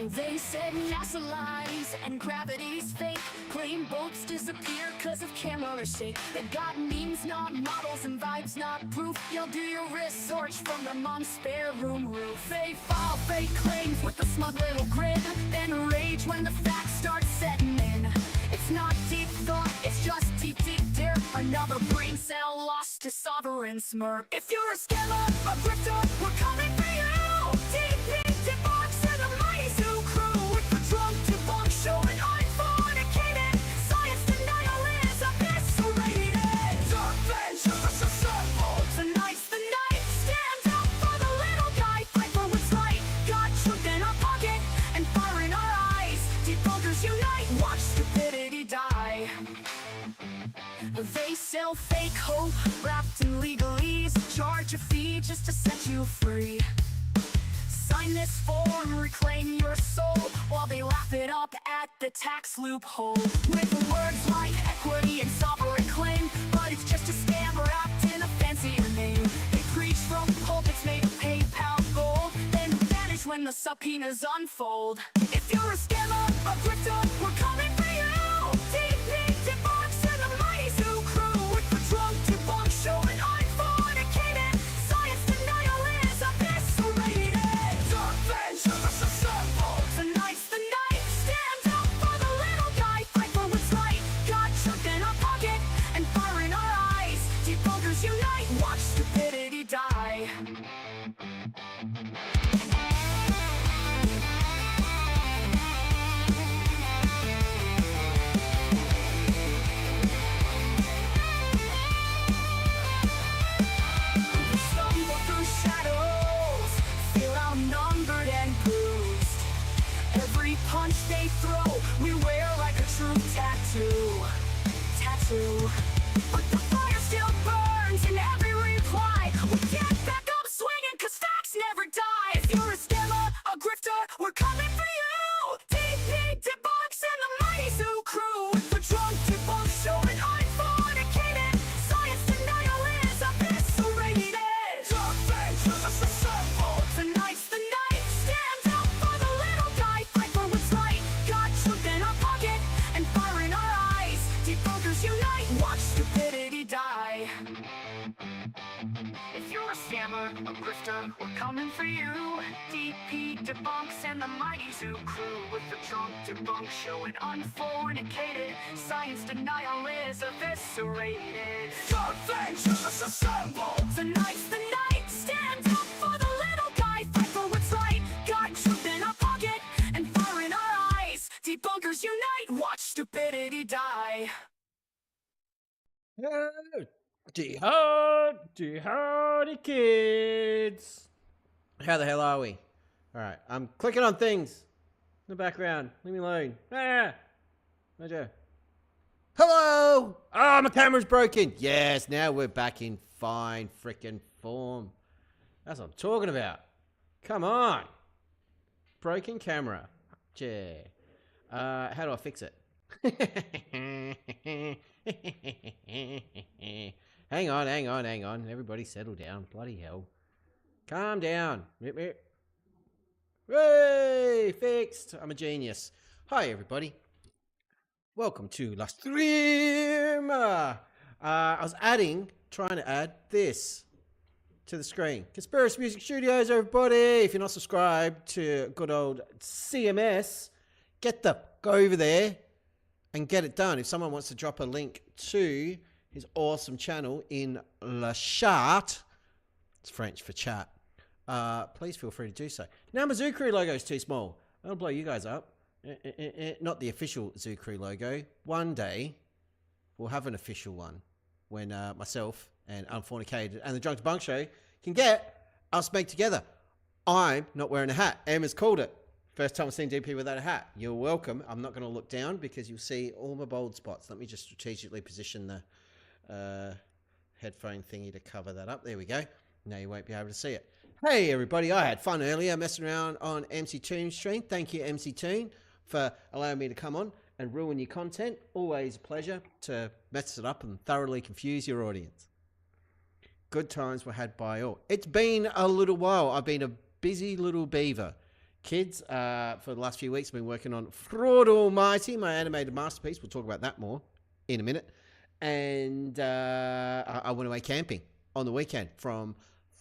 They said NASA lies and gravity's fake. Claim bolts disappear cause of camera shake. They've got memes, not models, and vibes, not proof. You'll do your research from the mom's spare room roof. They file fake claims with a smug little grin, then rage when the facts start setting in. It's not deep thought, it's just deep dirt. Another brain cell lost to sovereign smirk. If you're a scammer, a grifter, we're coming for you. Deep debunks and the mighty zoo crew with the drunk debunk show and unfornicated science denial is eviscerated. Dark vengeance assembled. Tonight's the night. Stand up for the little guy. Fight for what's right. Got truth in our pocket and fire in our eyes. Debunkers unite. Watch stupidity die. They sell fake hope wrapped in legalese. Charge a fee just to set you free. Sign this form, reclaim your soul, while they laugh it up at the tax loophole. With words like equity and sovereign claim, but it's just a scam wrapped in a fancier name. They preach from pulpits made of PayPal gold, then vanish when the subpoenas unfold. If you're a scammer, a grifter, we're coming for you. Deep debunks and the mighty zoo crew with the drunk debunk show and unfornicated science denial is eviscerated. Dark vengeance assembled. Tonight's the night. Stand up for the little guy. Fight for what's right. Got truth in our pocket and fire in our eyes. Debunkers unite. Watch stupidity die. We stumble through shadows, feel outnumbered and bruised. Every punch they throw, we wear like a true tattoo. But the fire still burns in every reply. We get back up swinging cause facts never die. If you're a scammer, a grifter, we're coming for you. Deep debunks and the mighty zoo crew with the drunk debunk show and unfornicated science denial is eviscerated. Dark vengeance assembled. Tonight's the night. Stand up for the little guy. Fight for what's right. Got truth in our pocket and fire in our eyes. Debunkers unite. Watch stupidity die. If you're a scammer, a grifter, we're coming for you. DP debunks and the mighty zoo crew with the drunk debunk show and unfornicated science denial is eviscerated. Dark vengeance assembled. Tonight's the night. Stand up for the little guy. Fight for what's right. Got truth in our pocket and fire in our eyes. Debunkers unite. Watch stupidity die. Jihadi kids. How the hell are we? Alright, I'm clicking on things in the background. Leave me alone. Mojo. Hello! Oh, my camera's broken. Yes, now we're back in fine frickin' form. That's what I'm talking about. Come on. Broken camera. Yeah. How do I fix it? Hang on. Everybody settle down. Bloody hell. Calm down. Hey, fixed. I'm a genius. Hi, everybody. Welcome to La Stream. I was trying to add this to the screen. Conspiracy Music Studios, everybody. If you're not subscribed to good old CMS, go over there and get it done. If someone wants to drop a link to his awesome channel in Le Chat, it's French for chat, please feel free to do so. Now my Zoo Crew logo is too small. I'll blow you guys up. Not the official Zoo Crew logo. One day, we'll have an official one when myself and Unfornicated and the Drunk Debunk Show can get us made together. I'm not wearing a hat. Emma's called it. First time I've seen DP without a hat. You're welcome. I'm not going to look down because you'll see all my bold spots. Let me just strategically position the headphone thingy to cover that up. There we go. Now you won't be able to see it. Hey everybody, I had fun earlier messing around on MC Toon's stream. Thank you MC Toon for allowing me to come on and ruin your content. Always a pleasure to mess it up and thoroughly confuse your audience. good times were had by all. It's been a little while. I've been a busy little beaver. Kids, for the last few weeks, I've been working on Fraud Almighty, my animated masterpiece. We'll talk about that more in a minute. And I went away camping on the weekend from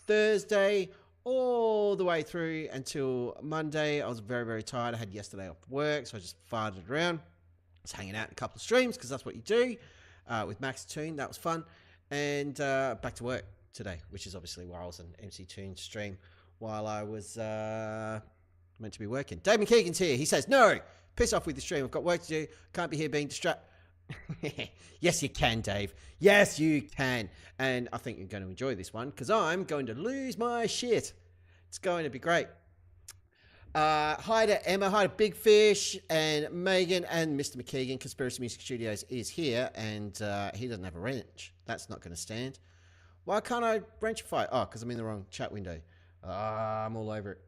Thursday all the way through until Monday. I was very, very tired. I had yesterday off work, so I just farted around. I was hanging out in a couple of streams because that's what you do with Max Toon. That was fun. And back to work today, which is obviously why I was on MC Toon stream while I was meant to be working. David Keegan's here. He says, no, piss off with the stream. I've got work to do. Can't be here being distracted. Yes, you can, Dave. Yes, you can. And I think you're going to enjoy this one because I'm going to lose my shit. It's going to be great. Hi to Emma, hi to Big Fish and Megan and Mr. McKeegan. Conspiracy Music Studios is here and he doesn't have a wrench. That's not going to stand. Why can't I wrenchify? Oh, because I'm in the wrong chat window. I'm all over it.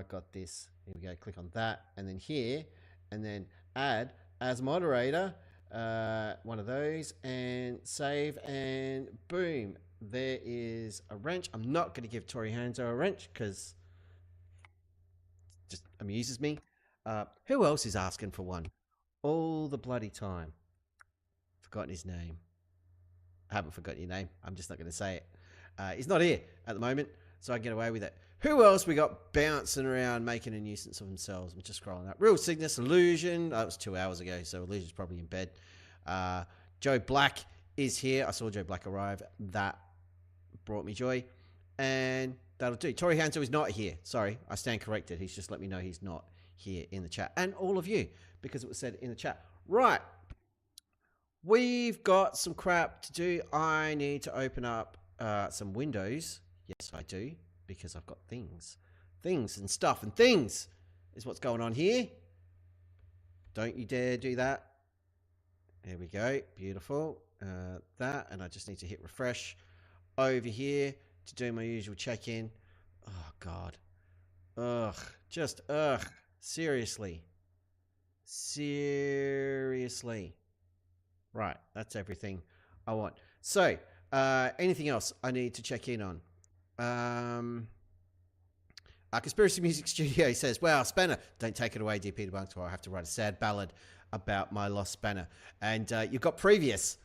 Got this. Here we go. Click on that and then here and then add as moderator. One of those and save and boom, there is a wrench. I'm not going to give Tori Hanzo a wrench because it just amuses me. Who else is asking for one all the bloody time? Forgotten his name. I haven't forgotten your name. I'm just not going to say it. He's not here at the moment, so I can get away with it. Who else we got bouncing around making a nuisance of themselves? I'm just scrolling up. Real Cygnus, Illusion. That was 2 hours ago, so Illusion's probably in bed. Joe Black is here. I saw Joe Black arrive. That brought me joy. And that'll do. Tori Hanzo is not here. Sorry, I stand corrected. He's just let me know he's not here in the chat. And all of you, because it was said in the chat. Right. We've got some crap to do. I need to open up some windows. Yes, I do. Because I've got things and stuff and things is what's going on here. Don't you dare do that. There we go. Beautiful. That. And I just need to hit refresh over here to do my usual check-in. Oh, God. Ugh. Just, ugh. Seriously. Right. That's everything I want. So, anything else I need to check in on? Conspiracy Music Studio says, wow, Spanner, don't take it away, DP Debunks, or I have to write a sad ballad about my lost Spanner. And you've got previous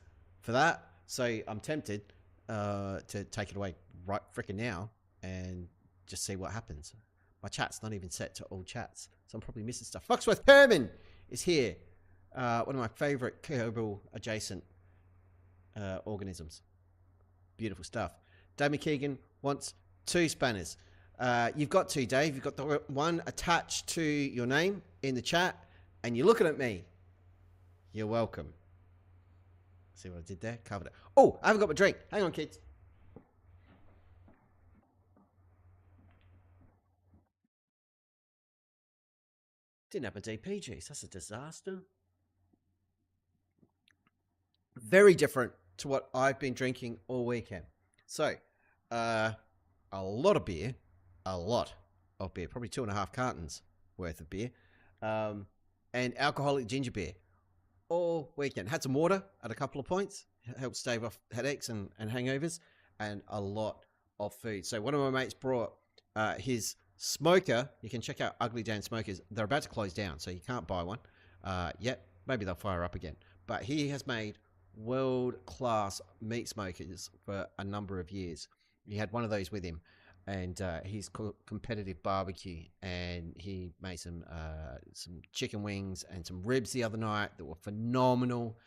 for that, so I'm tempted to take it away right freaking now and just see what happens. My chat's not even set to all chats, so I'm probably missing stuff. Foxworth Perman is here. One of my favorite Kerbal adjacent organisms. Beautiful stuff. Dave McKeegan wants 2 spanners. You've got 2, Dave. You've got the one attached to your name in the chat, and you're looking at me. You're welcome. See what I did there? Covered it. Oh, I haven't got my drink. Hang on, kids. Didn't have a DP juice. That's a disaster. Very different to what I've been drinking all weekend. So, a lot of beer, probably 2.5 cartons worth of beer, and alcoholic ginger beer all weekend. Had some water at a couple of points, helped stave off headaches and hangovers, and a lot of food. So one of my mates brought his smoker. You can check out Ugly Dan Smokers. They're about to close down, so you can't buy one yet. Maybe they'll fire up again. But he has made world-class meat smokers for a number of years. He had one of those with him, and he's called Competitive Barbecue, and he made some chicken wings and some ribs the other night that were phenomenal,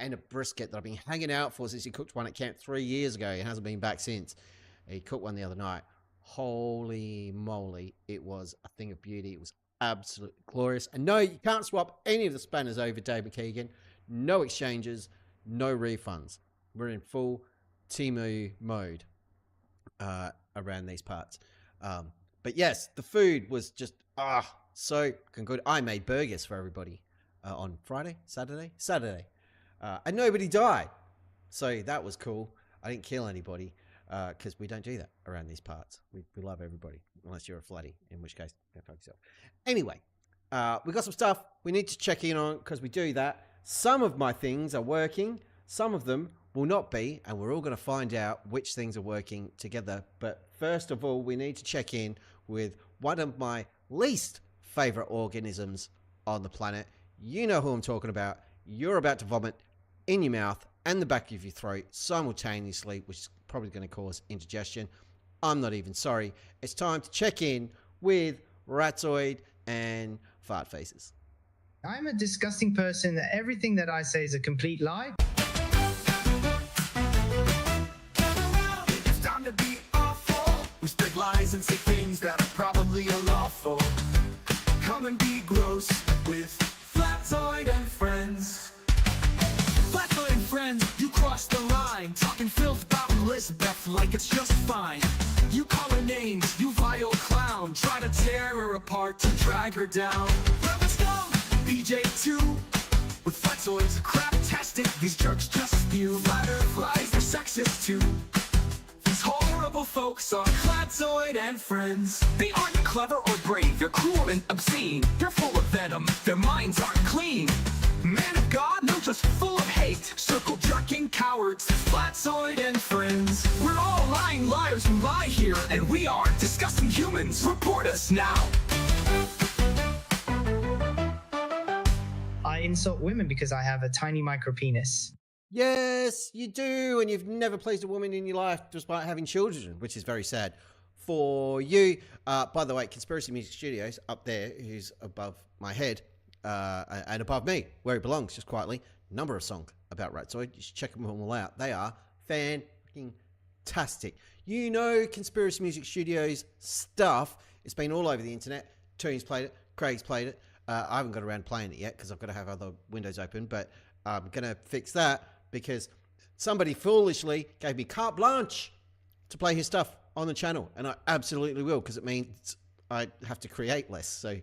and a brisket that I've been hanging out for since he cooked one at camp 3 years ago. He hasn't been back since. He cooked one the other night. Holy moly, it was a thing of beauty. It was absolutely glorious. And no, you can't swap any of the spanners over, Dave McKeegan. No exchanges, no refunds. We're in full Temu mode around these parts. But yes, the food was just so good. I made burgers for everybody on Saturday, and nobody died. So that was cool. I didn't kill anybody because we don't do that around these parts. We love everybody, unless you're a flattie, in which case, go fuck yourself. Anyway, we got some stuff we need to check in on because we do that. Some of my things are working. Some of them will not be, and we're all going to find out which things are working together. But first of all, we need to check in with one of my least favorite organisms on the planet. You know who I'm talking about. You're about to vomit in your mouth and the back of your throat simultaneously, which is probably going to cause indigestion. I'm not even sorry. It's time to check in with Ratzoid and Fart Faces. I'm a disgusting person that everything that I say is a complete lie. It's time to be awful. We spread lies and say things that are probably unlawful. Come and be gross with Flatzoid and Friends. Flatzoid and Friends, you crossed the line. Talking filth about Elizabeth like it's just fine. You call her names, you vile clown. Try to tear her apart to drag her down. Rabbit scum, BJ2. With Flatzoids, crap-tastic, these jerks just spew. Butterflies, they're sexist too. These horrible folks are Flatzoid and Friends. They aren't clever or brave, they're cruel and obscene. They're full of venom, their minds aren't clean. Man of God, no, just full of hate. Circle jerking cowards, Flatzoid and Friends. We're all lying liars who lie here, and we are disgusting humans. Report us now. I insult women because I have a tiny micro penis. Yes, you do, and you've never pleased a woman in your life despite having children, which is very sad for you. By the way, Conspiracy Music Studios up there, who's above my head and above me, where it belongs, just quietly. Number of songs about Ratzoid. You should check them all out. They are fantastic. You know Conspiracy Music Studios stuff. It's been all over the internet. Toon's played it. Craig's played it. I haven't got around playing it yet because I've got to have other windows open, but I'm going to fix that because somebody foolishly gave me carte blanche to play his stuff on the channel, and I absolutely will because it means I have to create less. So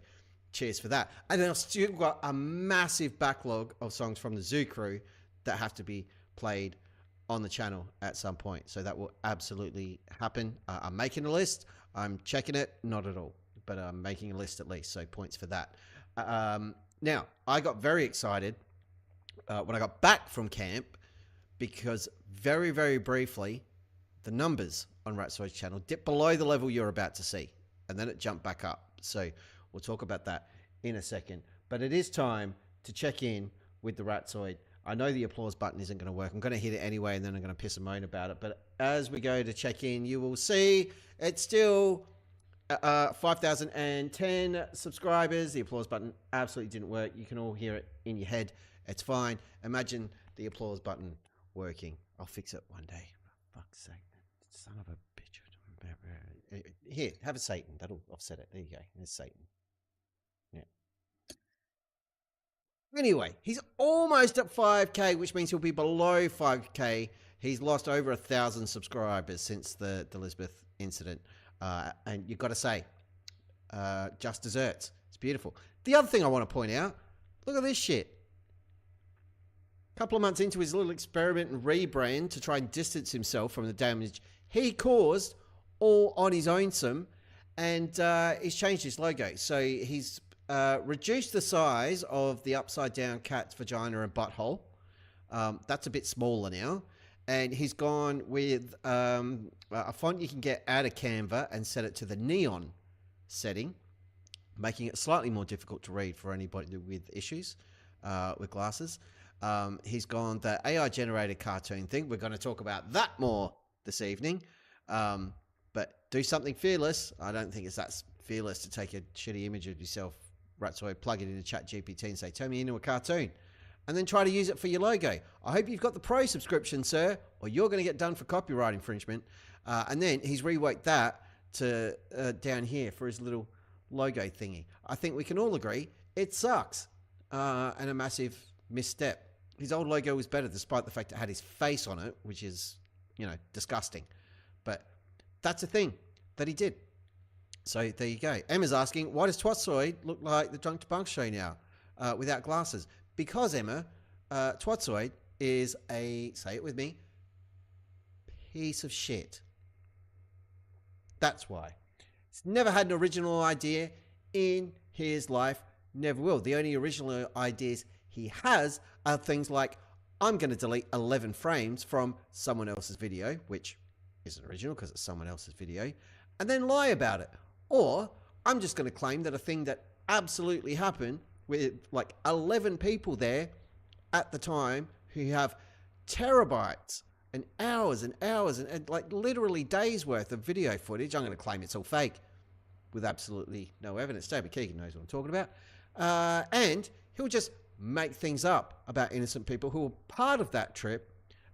cheers for that. And then I've still got a massive backlog of songs from the Zoo Crew that have to be played on the channel at some point. So that will absolutely happen. I'm making a list. I'm checking it. Not at all, but I'm making a list at least. So points for that. Now, I got very excited when I got back from camp because very, very briefly, the numbers on Ratzoid's channel dipped below the level you're about to see, and then it jumped back up. So we'll talk about that in a second. But it is time to check in with the Ratzoid. I know the applause button isn't going to work. I'm going to hit it anyway, and then I'm going to piss and moan about it. But as we go to check in, you will see it's still 5,010 subscribers. The applause button absolutely didn't work. You can all hear it in your head. It's fine. Imagine the applause button working. I'll fix it one day. For fuck's sake. Son of a bitch. Here, have a Satan. That'll offset it. There you go. There's Satan. Yeah. Anyway, he's almost at 5K, which means he'll be below 5K. He's lost over 1,000 subscribers since the Elizabeth incident. And you've got to say, just desserts. It's beautiful. The other thing I want to point out, look at this shit. A couple of months into his little experiment and rebrand to try and distance himself from the damage he caused all on his own and he's changed his logo. So he's reduced the size of the upside down cat's vagina and butthole. That's a bit smaller now. And he's gone with a font you can get out of Canva and set it to the neon setting, making it slightly more difficult to read for anybody with issues with glasses. He's gone the AI generated cartoon thing. We're going to talk about that more this evening. But do something fearless. I don't think it's that fearless to take a shitty image of yourself, Ratzoid, plug it into ChatGPT and say, turn me into a cartoon. And then try to use it for your logo. I hope you've got the pro subscription, sir, or you're going to get done for copyright infringement. And then he's reworked that to down here for his little logo thingy. I think we can all agree it sucks and a massive misstep. His old logo was better despite the fact it had his face on it, which is, you know, disgusting. But that's a thing that he did. So there you go. Emma's asking, why does Twatzoid look like the Drunk Debunk show now without glasses? Because, Emma, Twatzoid is a, say it with me, piece of shit. That's why. He's never had an original idea in his life, never will. The only original ideas he has are things like I'm going to delete 11 frames from someone else's video, which isn't original because it's someone else's video, and then lie about it. Or I'm just going to claim that a thing that absolutely happened with like 11 people there at the time who have terabytes and hours and like literally days worth of video footage. I'm going to claim it's all fake with absolutely no evidence. David Keegan knows what I'm talking about. And he'll just make things up about innocent people who were part of that trip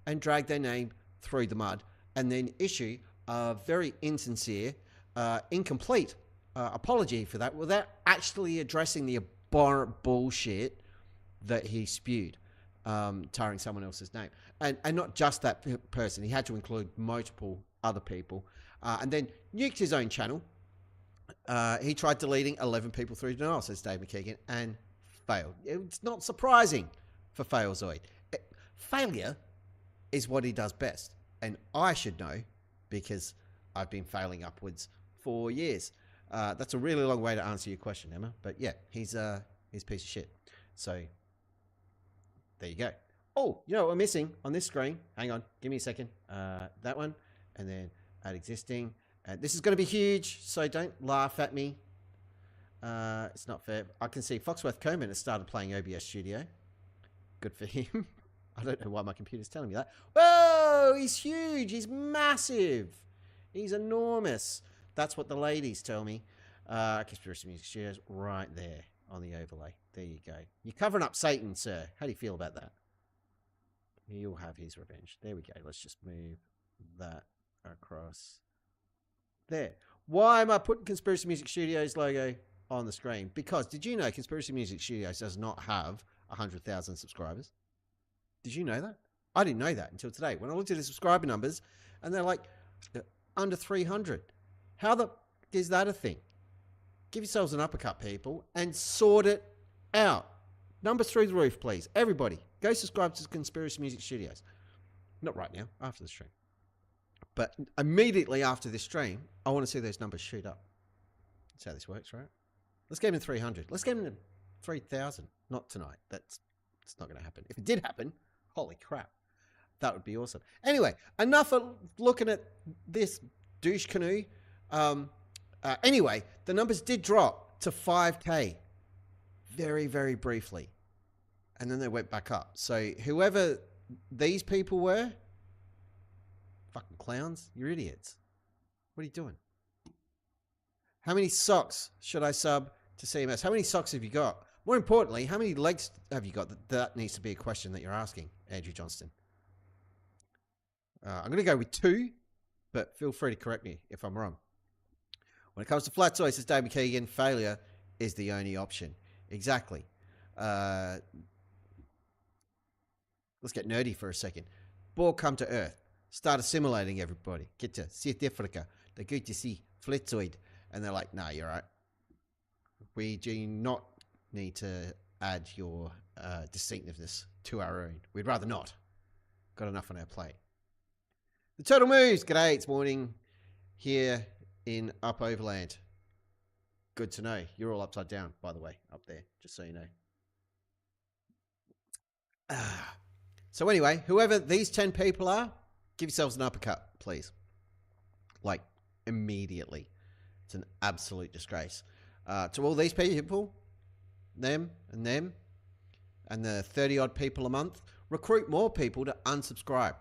and drag their name through the mud and then issue a very insincere, incomplete apology for that without actually addressing the abhorrent bullshit that he spewed, tarring someone else's name. And not just that person. He had to include multiple other people. And then nuked his own channel. He tried deleting 11 people through denial, says Dave McKeegan, and failed. It's not surprising for Failzoid. Failure is what he does best. And I should know because I've been failing upwards for years. That's a really long way to answer your question, Emma. But yeah, he's a piece of shit. So there you go. Oh, you know what we're missing on this screen? Hang on, give me a second. That one, and then add existing. This is going to be huge, so don't laugh at me. It's not fair. I can see Foxworth Coleman has started playing OBS Studio. Good for him. I don't know why my computer's telling me that. Whoa, he's huge. He's massive. He's enormous. That's what the ladies tell me. Conspiracy Music Studios right there on the overlay. There you go. You're covering up Satan, sir. How do you feel about that? He'll have his revenge. There we go. Let's just move that across there. Why am I putting Conspiracy Music Studios logo on the screen? Because did you know Conspiracy Music Studios does not have 100,000 subscribers? Did you know that? I didn't know that until today. When I looked at the subscriber numbers, and they're like under 300. How the is that a thing? Give yourselves an uppercut, people, and sort it out. Numbers through the roof, please. Everybody, go subscribe to Conspiracy Music Studios. Not right now, after the stream. But immediately after this stream, I want to see those numbers shoot up. That's how this works, right? Let's get them to 300. Let's get them to 3,000. Not tonight. It's not going to happen. If it did happen, holy crap. That would be awesome. Anyway, enough of looking at this douche canoe. Anyway, the numbers did drop to 5K very, very briefly. And then they went back up. So whoever these people were, fucking clowns, you're idiots. What are you doing? How many socks should I sub to CMS? How many socks have you got? More importantly, how many legs have you got? That needs to be a question that you're asking, Andrew Johnston. I'm going to go with 2, but feel free to correct me if I'm wrong. When it comes to flat toys, says Dave McKeegan, failure is the only option. Exactly. Let's get nerdy for a second. Borg come to Earth. Start assimilating everybody. Get to South Africa. They're good to see Flitzoid. And they're like, nah, you're right. We do not need to add your distinctiveness to our own. We'd rather not. Got enough on our plate. The Turtle moves. G'day, it's morning here in Up Overland. Good to know. You're all upside down, by the way, up there, just so you know. So anyway, whoever these 10 people are, give yourselves an uppercut, please. Like, immediately. It's an absolute disgrace. To all these people, them, and the 30-odd people a month, recruit more people to unsubscribe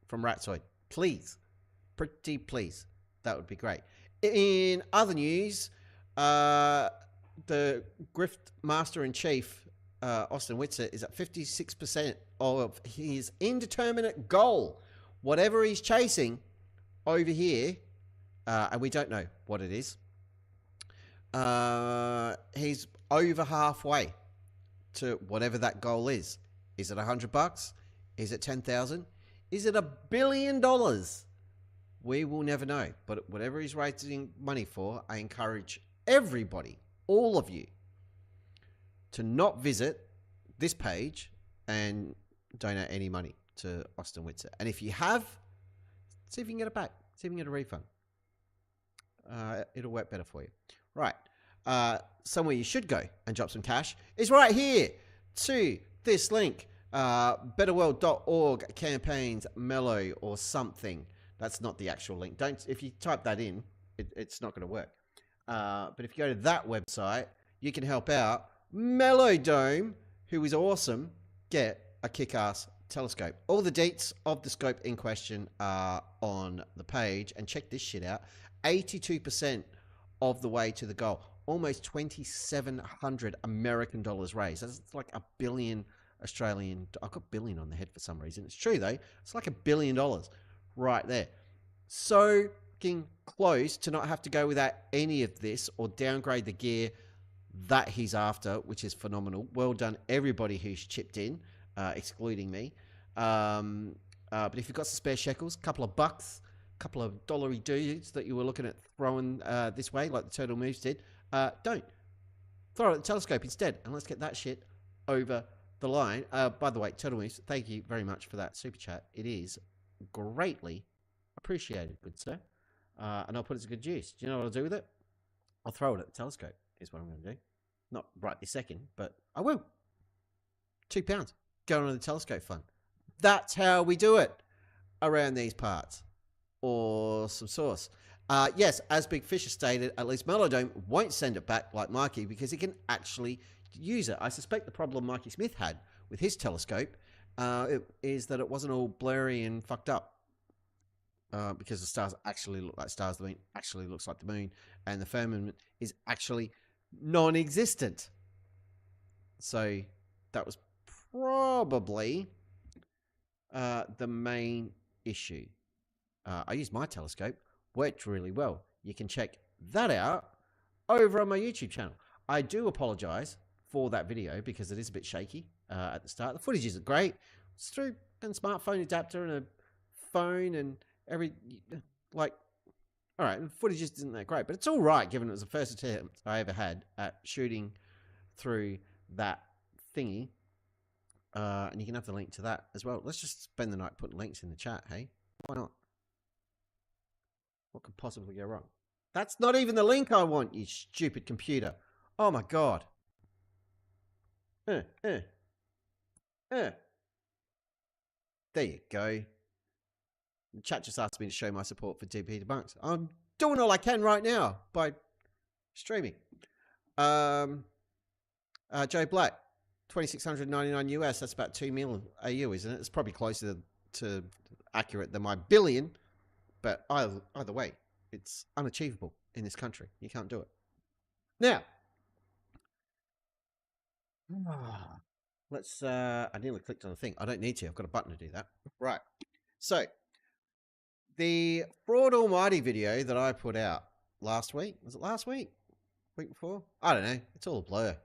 from Ratzoid. Please. Pretty please. That would be great. In other news, the Grift Master-in-Chief, Austin Witzer, is at 56% of his indeterminate goal. Whatever he's chasing over here, and we don't know what it is, he's over halfway to whatever that goal is. Is it $100? Is it 10,000? Is it $1 billion? We will never know. But whatever he's raising money for, I encourage everybody, all of you, to not visit this page and donate any money to Austin Witzer. And if you have, see if you can get it back. See if you can get a refund. It'll work better for you. Right. Somewhere you should go and drop some cash is right here to this link. Betterworld.org campaigns Mellow or something. That's not the actual link. Don't, if you type that in, it's not going to work. But if you go to that website, you can help out Mellow Dome, who is awesome, get a kick-ass telescope. All the deets of the scope in question are on the page, and check this shit out. 82% of the way to the goal. Almost 2,700 American dollars raised. That's like $1 billion Australian. I've got billion on the head for some reason. It's true though. It's like $1 billion right there. So fucking close to not have to go without any of this or downgrade the gear that he's after, which is phenomenal. Well done, everybody who's chipped in, excluding me. But if you've got some spare shekels, a couple of bucks, a couple of dollary dudes that you were looking at throwing this way, like the Turtle Moves did, don't. Throw it at the telescope instead, and let's get that shit over the line. By the way, Turtle Moves, thank you very much for that super chat. It is greatly appreciated, good sir. And I'll put it to good use. Do you know what I'll do with it? I'll throw it at the telescope, is what I'm going to do. Not right this second, but I will. £2 going on the telescope fund. That's how we do it around these parts. Awesome sauce. Yes, as Big Fish has stated, at least Melodome won't send it back like Mikey because he can actually use it. I suspect the problem Mikey Smith had with his telescope is that it wasn't all blurry and fucked up. Because the stars actually look like stars, the moon actually looks like the moon, and the firmament is actually non-existent. So that was probably the main issue. I used my telescope, worked really well. You can check that out over on my YouTube channel. I do apologize for that video because it is a bit shaky at the start. The footage isn't great. It's through a smartphone adapter and a phone and all right, the footage just isn't that great, but it's all right given it was the first attempt I ever had at shooting through that thingy. And you can have the link to that as well. Let's just spend the night putting links in the chat, hey? Why not? What could possibly go wrong? That's not even the link I want, you stupid computer. Oh my god. There you go. The chat just asked me to show my support for DP Debunks. I'm doing all I can right now by streaming. Joe Black, 2,699 US. That's about 2 million AU, isn't it? It's probably closer to accurate than my billion. But either way, it's unachievable in this country. You can't do it. Now, let's. I nearly clicked on the thing. I don't need to. I've got a button to do that. Right. So, the Fraud Almighty video that I put out last week. Was it last week? Week before? I don't know. It's all a blur.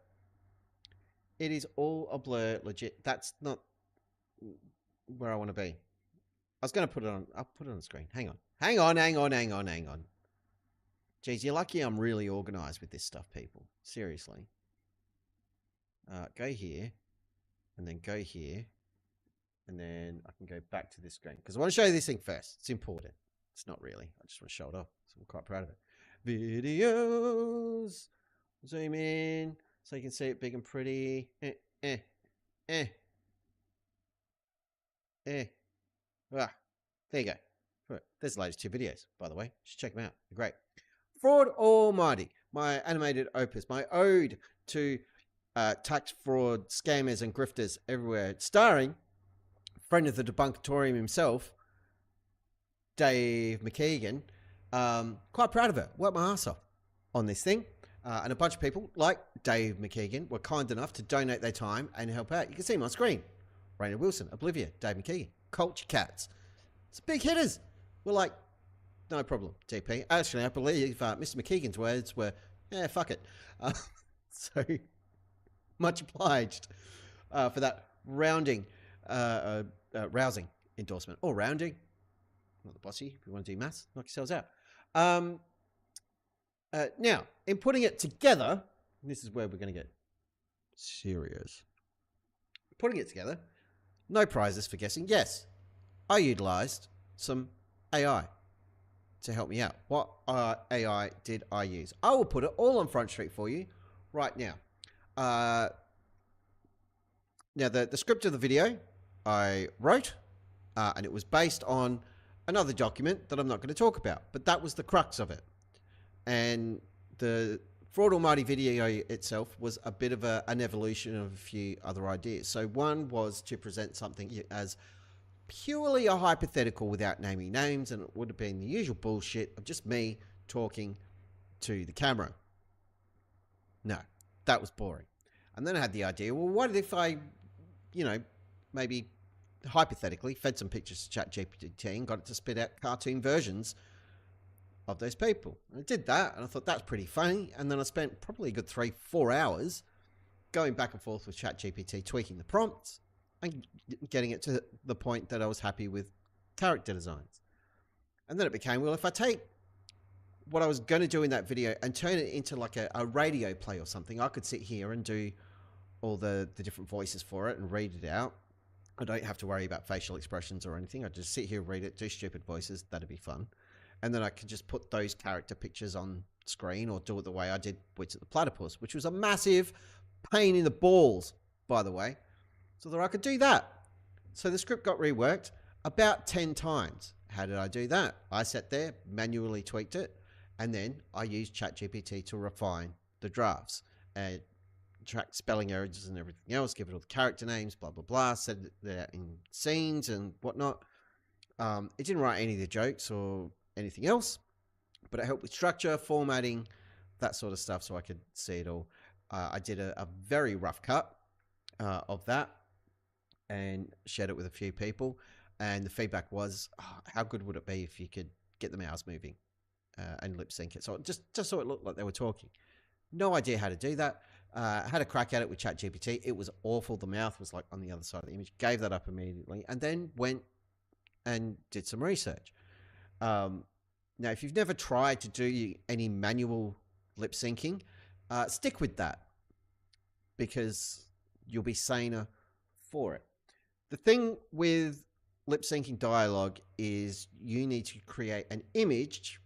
It is all a blur, legit. That's not where I want to be. I was going to put it on. I'll put it on the screen. Hang on. Hang on. Jeez, you're lucky I'm really organized with this stuff, people. Seriously. Go here. And then go here. And then I can go back to this screen. Because I want to show you this thing first. It's important. It's not really. I just want to show it off. So I'm quite proud of it. Videos. Zoom in. So you can see it big and pretty. Ah, there you go. Right. There's the latest 2 videos, by the way. Just check them out. They're great. Fraud Almighty, my animated opus, my ode to tax fraud, scammers, and grifters everywhere. Starring friend of the Debunkatorium himself, Dave McKeegan. Quite proud of it. Worked my ass off on this thing. And a bunch of people, like Dave McKeegan, were kind enough to donate their time and help out. You can see them on screen. Raina Wilson, Oblivia, Dave McKeegan, Culture Cats. It's big hitters. We're like, no problem, DP. Actually, I believe Mr. McKeegan's words were, yeah, fuck it. So, much obliged for that rousing endorsement. Or rounding. Not the bossy. If you want to do maths, knock yourselves out. Now, in putting it together, this is where we're going to get serious. Putting it together, no prizes for guessing. Yes, I utilized some AI to help me out. What AI did I use? I will put it all on Front Street for you right now. Now, the script of the video I wrote, and it was based on another document that I'm not going to talk about, but that was the crux of it. And the Fraud Almighty video itself was a bit of an evolution of a few other ideas. So one was to present something as purely a hypothetical without naming names, and it would have been the usual bullshit of just me talking to the camera. No, that was boring. And then I had the idea, well, what if I, maybe hypothetically fed some pictures to ChatGPT and got it to spit out cartoon versions of those people. And I did that, and I thought that's pretty funny. And then I spent probably a good 3-4 hours going back and forth with ChatGPT, tweaking the prompts and getting it to the point that I was happy with character designs. And then it became, well, if I take what I was going to do in that video and turn it into like a radio play or something, I could sit here and do all the different voices for it and read it out. I don't have to worry about facial expressions or anything. I just sit here, read it, do stupid voices. That'd be fun. And then I could just put those character pictures on screen or do it the way I did Wits at the Platypus, which was a massive pain in the balls, by the way, so that I could do that. So the script got reworked about 10 times. How did I do that? I sat there, manually tweaked it, and then I used ChatGPT to refine the drafts and track spelling errors and everything else, give it all the character names, blah, blah, blah, set it out in scenes and whatnot. It didn't write any of the jokes or anything else, but it helped with structure, formatting, that sort of stuff, so I could see it all. I did a very rough cut of that and shared it with a few people, and the feedback was, how good would it be if you could get the mouths moving and lip sync it, so just so it looked like they were talking. No idea how to do that. Had a crack at it with ChatGPT. It was awful. The mouth was like on the other side of the image. Gave that up immediately, and then went and did some research. Now, if you've never tried to do any manual lip syncing, stick with that because you'll be saner for it. The thing with lip syncing dialogue is you need to create an image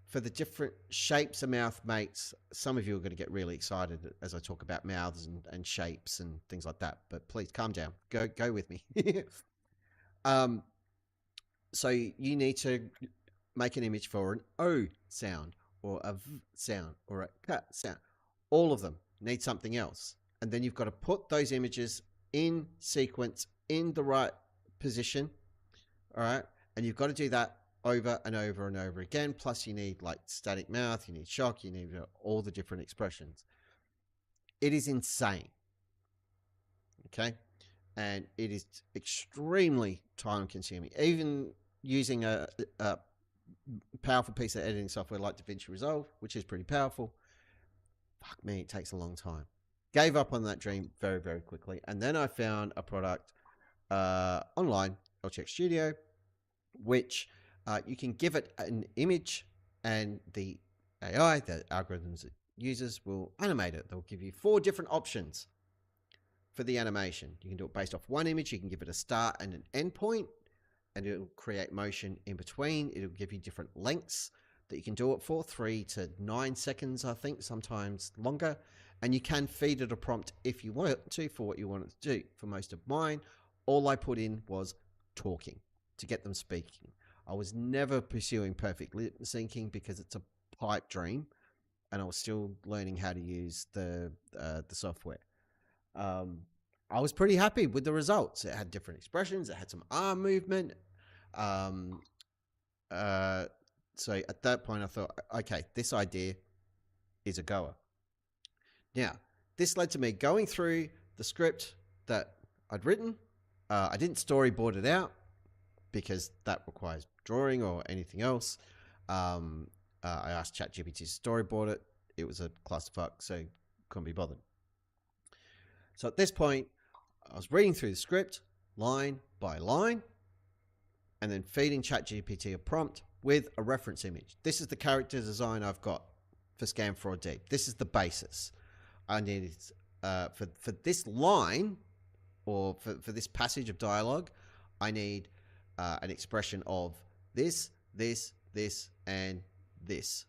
for the different shapes a mouth makes. Some of you are going to get really excited as I talk about mouths and shapes and things like that, but please calm down. Go with me. So you need to make an image for an O sound or a V sound or a K sound. All of them need something else. And then you've got to put those images in sequence in the right position. All right. And you've got to do that over and over and over again. Plus you need like static mouth, you need shock, you need all the different expressions. It is insane. Okay. And it is extremely time consuming. Even using a powerful piece of editing software like DaVinci Resolve, which is pretty powerful, fuck me, it takes a long time. Gave up on that dream very, very quickly. And then I found a product online, LCX Studio, which you can give it an image and the AI, the algorithms it uses, will animate it. They'll give you 4 different options for the animation. You can do it based off one image. You can give it a start and an end point, and it'll create motion in between. It'll give you different lengths that you can do it for, 3 to 9 seconds, I think, sometimes longer. And you can feed it a prompt if you want it to for what you want it to do. For most of mine, all I put in was talking to get them speaking. I was never pursuing perfect lip syncing because it's a pipe dream, and I was still learning how to use the software. I was pretty happy with the results. It had different expressions. It had some arm movement. So at that point, I thought, okay, this idea is a goer. Now, this led to me going through the script that I'd written. I didn't storyboard it out because that requires drawing or anything else. I asked ChatGPT to storyboard it. It was a clusterfuck, so couldn't be bothered. So at this point, I was reading through the script line by line and then feeding ChatGPT a prompt with a reference image. This is the character design I've got for Scam Fraud Deep. This is the basis. I needed for this line or for this passage of dialogue, I need an expression of this, and this.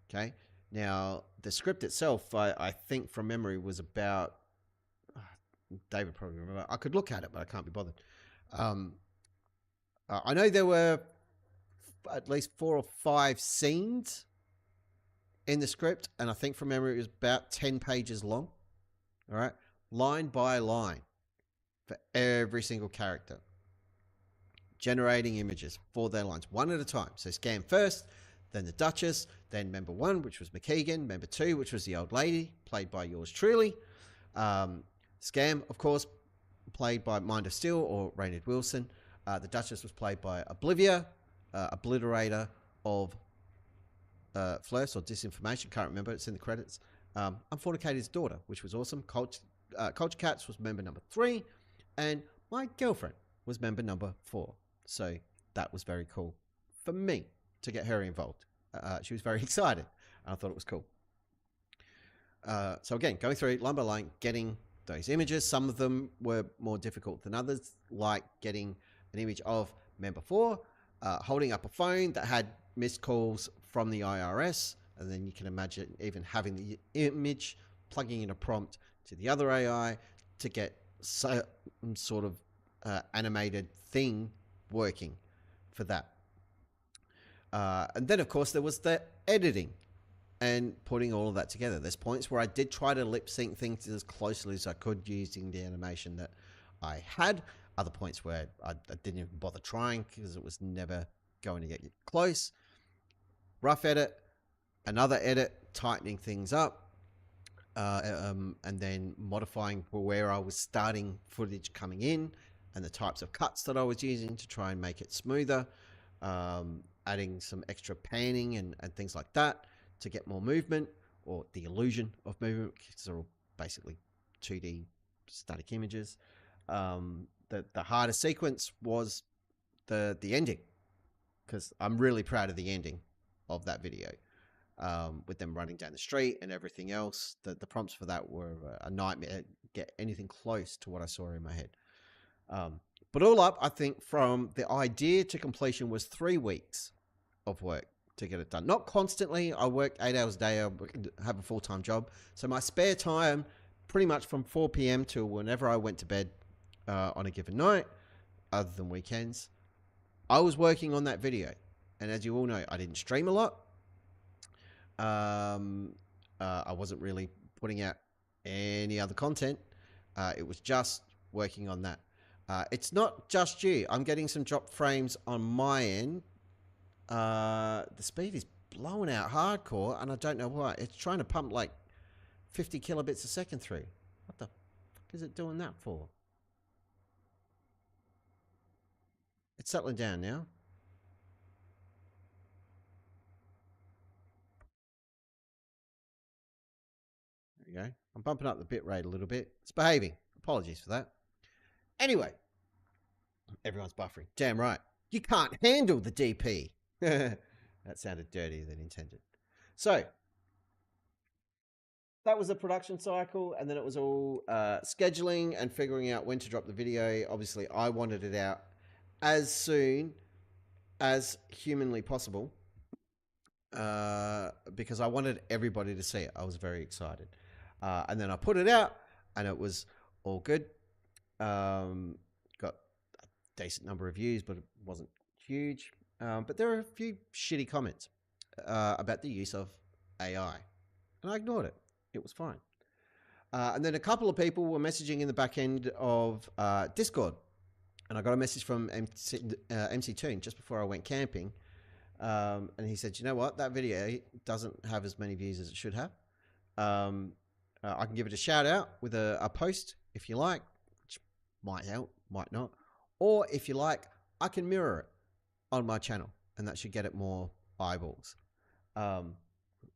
Okay. Now, the script itself, I think from memory, was about David probably remember. I could look at it, but I can't be bothered. I know there were at least 4 or 5 scenes in the script, and I think from memory it was about 10 pages long. All right, line by line for every single character, generating images for their lines one at a time. So Scam first, then the Duchess, then member 1, which was McKeegan, member 2, which was the old lady, played by yours truly. Scam, of course, played by Mind of Steel or Raynard Wilson. The Duchess was played by Oblivia, obliterator of Flirts or Disinformation, can't remember, it's in the credits. Unfornicated's daughter, which was awesome. Culture Cats was member number 3, and my girlfriend was member number 4. So that was very cool for me to get her involved. She was very excited, and I thought it was cool. So again, going through line by line, getting those images. Some of them were more difficult than others, like getting an image of member 4 holding up a phone that had missed calls from the IRS, and then you can imagine even having the image, plugging in a prompt to the other AI to get some sort of animated thing working for that. And then, of course, there was the editing and putting all of that together. There's points where I did try to lip sync things as closely as I could using the animation that I had. Other points where I didn't even bother trying because it was never going to get close. Rough edit, another edit, tightening things up, and then modifying where I was starting footage coming in and the types of cuts that I was using to try and make it smoother, adding some extra panning and things like that to get more movement or the illusion of movement, because they're all basically 2D static images. The hardest sequence was the ending, because I'm really proud of the ending of that video, with them running down the street and everything else. The prompts for that were a nightmare. Get anything close to what I saw in my head. But all up, I think from the idea to completion was 3 weeks of work to get it done. Not constantly. I worked 8 hours a day. I have a full-time job. So my spare time, pretty much from 4 p.m. to whenever I went to bed on a given night, other than weekends, I was working on that video. And as you all know, I didn't stream a lot. I wasn't really putting out any other content. It was just working on that. It's not just you. I'm getting some drop frames on my end. The speed is blowing out hardcore, and I don't know why. It's trying to pump like 50 kilobits a second through. What the fuck is it doing that for? It's settling down now. There we go. I'm bumping up the bit rate a little bit. It's behaving. Apologies for that. Anyway, everyone's buffering. Damn right. You can't handle the DP. That sounded dirtier than intended. So, that was the production cycle, and then it was all scheduling and figuring out when to drop the video. Obviously, I wanted it out as soon as humanly possible, because I wanted everybody to see it. I was very excited. And then I put it out, and it was all good. Got a decent number of views, but it wasn't huge. But there are a few shitty comments about the use of AI, and I ignored it. It was fine. And then a couple of people were messaging in the back end of Discord, and I got a message from MC Toon just before I went camping, and he said, "You know what? That video doesn't have as many views as it should have. I can give it a shout out with a post if you like, which might help, might not. Or if you like, I can mirror it on my channel, and that should get it more eyeballs."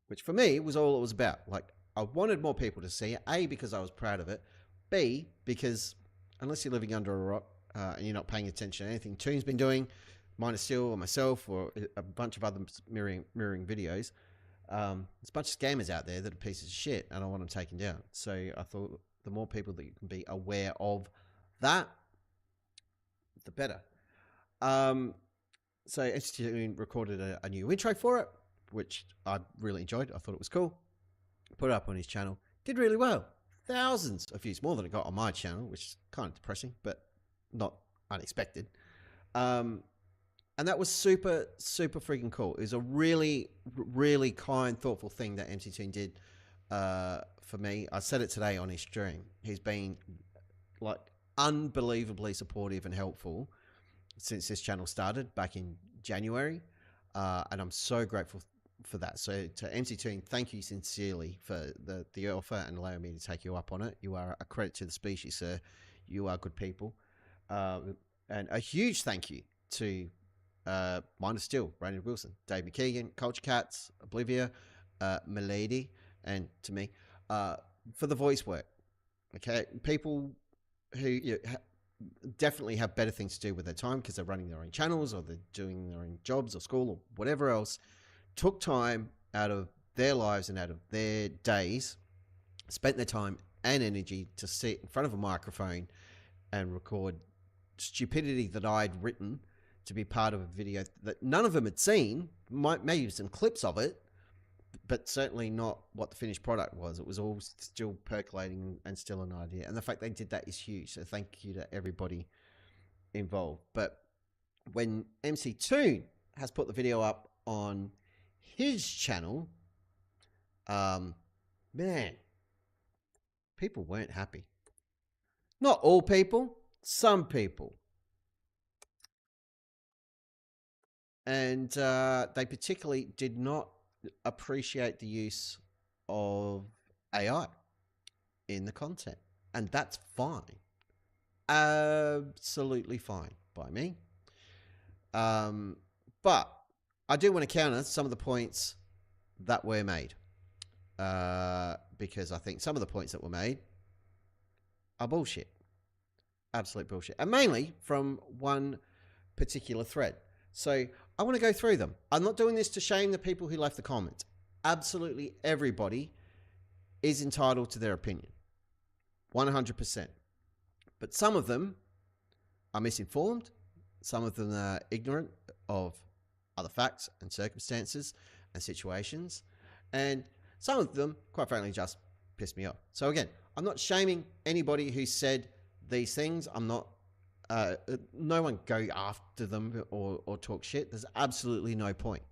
Which for me was all it was about. Like, I wanted more people to see it. A, because I was proud of it. B, because unless you're living under a rock and you're not paying attention to anything Toon's been doing, Mind of Steel or myself or a bunch of other mirroring videos, there's a bunch of scammers out there that are pieces of shit, and I want them taken down. So I thought the more people that you can be aware of that, the better. So STU recorded a new intro for it, which I really enjoyed. I thought it was cool. Put it up on his channel. Did really well. thousands of views, more than it got on my channel, which is kind of depressing, but not unexpected. And that was super, super freaking cool. It was a really, really kind, thoughtful thing that MC Toon did for me. I said it today on his stream. He's been like unbelievably supportive and helpful since this channel started back in January. And I'm so grateful for that. So to MC Toon, thank you sincerely for the offer and allowing me to take you up on it. You are a credit to the species, sir. You are good people. And a huge thank you to Mine of Steel, Brandon Wilson, Dave McKeegan, Culture Cats, Oblivia, Milady, and to me, for the voice work. Okay, people who definitely have better things to do with their time because they're running their own channels or they're doing their own jobs or school or whatever else, took time out of their lives and out of their days, spent their time and energy to sit in front of a microphone and record stupidity that I'd written to be part of a video that none of them had seen, maybe some clips of it, but certainly not what the finished product was. It was all still percolating and still an idea. And the fact they did that is huge. So thank you to everybody involved. But when MC Toon has put the video up on his channel, man, people weren't happy. Not all people, some people. And they particularly did not appreciate the use of AI in the content. And that's fine. Absolutely fine by me. But I do want to counter some of the points that were made. Because I think some of the points that were made are bullshit. Absolute bullshit. And mainly from one particular thread. So I want to go through them. I'm not doing this to shame the people who left the comments. Absolutely everybody is entitled to their opinion. 100%. But some of them are misinformed. Some of them are ignorant of other facts and circumstances and situations. And some of them, quite frankly, just piss me off. So again, I'm not shaming anybody who said these things. I'm not no one go after them or talk shit. There's absolutely no point.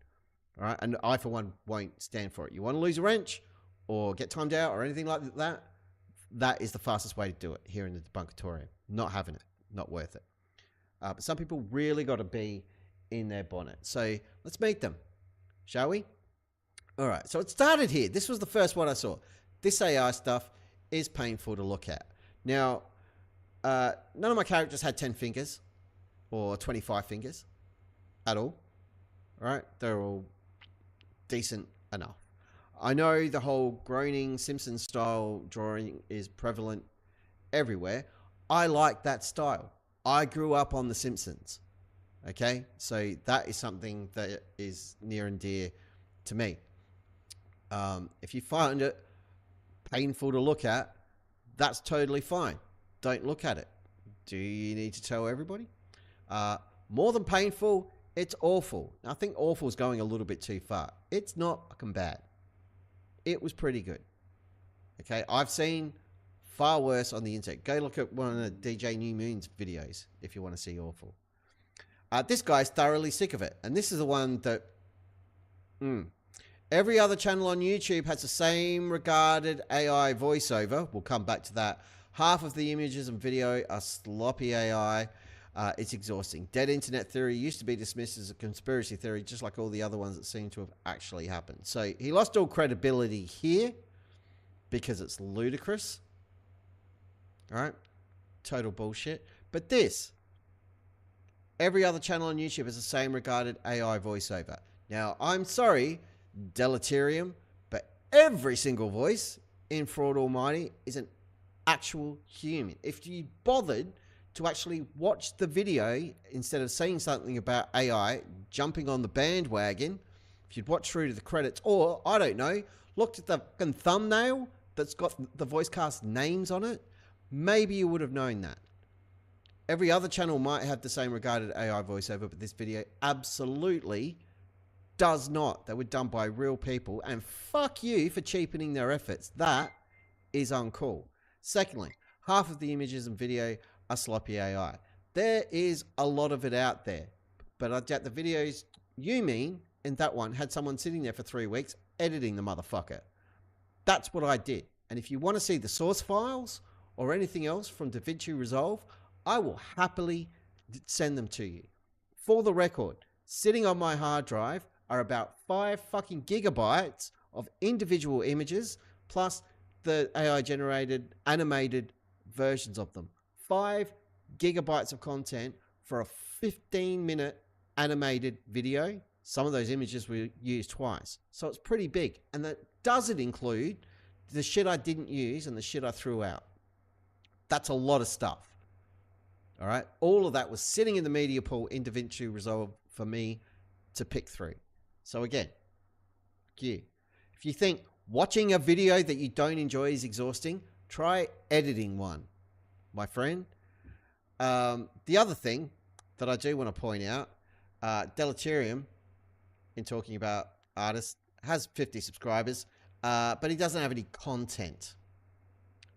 All right. And I, for one, won't stand for it. You want to lose a wrench or get timed out or anything like that? That is the fastest way to do it here in the debunkatorium. Not having it. Not worth it. But some people really got to be in their bonnet. So let's meet them. Shall we? All right. So it started here. This was the first one I saw. This AI stuff is painful to look at. Now, none of my characters had 10 fingers or 25 fingers at all. All right. They're all decent enough. I know the whole groaning Simpsons style drawing is prevalent everywhere. I like that style. I grew up on The Simpsons. Okay. So that is something that is near and dear to me. If you find it painful to look at, that's totally fine. Don't look at it. Do you need to tell everybody? More than painful, it's awful. I think awful is going a little bit too far. It's not fucking bad. It was pretty good. Okay, I've seen far worse on the internet. Go look at one of the DJ New Moon's videos if you want to see awful. This guy's thoroughly sick of it. And this is the one that... Every other channel on YouTube has the same regarded AI voiceover. We'll come back to that. Half of the images and video are sloppy AI. It's exhausting. Dead internet theory used to be dismissed as a conspiracy theory, just like all the other ones that seem to have actually happened. So he lost all credibility here because it's ludicrous. All right? Total bullshit. But this, every other channel on YouTube has the same regarded AI voiceover. Now, I'm sorry, Deleterium, but every single voice in Fraud Almighty is an actual human. If you bothered to actually watch the video instead of saying something about AI, jumping on the bandwagon, if you'd watch through to the credits, or, I don't know, looked at the fucking thumbnail that's got the voice cast names on it, maybe you would have known that. Every other channel might have the same regarded AI voiceover, but this video absolutely does not. They were done by real people, and fuck you for cheapening their efforts. That is uncool. Secondly, half of the images and video are sloppy AI. There is a lot of it out there, but I doubt the videos you mean in that one had someone sitting there for 3 weeks editing the motherfucker. That's what I did. And if you want to see the source files or anything else from DaVinci Resolve, I will happily send them to you. For the record, sitting on my hard drive are about 5 fucking gigabytes of individual images plus the AI generated animated versions of them. 5 gigabytes of content for a 15-minute animated video. Some of those images were used twice. So it's pretty big. And that doesn't include the shit I didn't use and the shit I threw out. That's a lot of stuff. All right. All of that was sitting in the media pool in DaVinci Resolve for me to pick through. So again, if you think watching a video that you don't enjoy is exhausting, try editing one, my friend. The other thing that I do want to point out, Deleterium, in talking about artists, has 50 subscribers, but he doesn't have any content.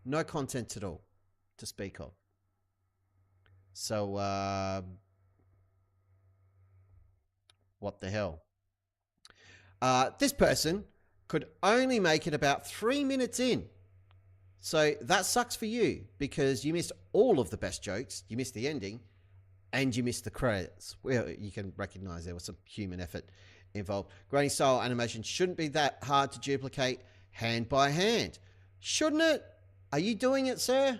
No content at all to speak of. So, what the hell? This person could only make it about 3 minutes in. So that sucks for you because you missed all of the best jokes, you missed the ending, and you missed the credits. Well, you can recognize there was some human effort involved. Grainy style animation shouldn't be that hard to duplicate hand by hand. Shouldn't it? Are you doing it, sir?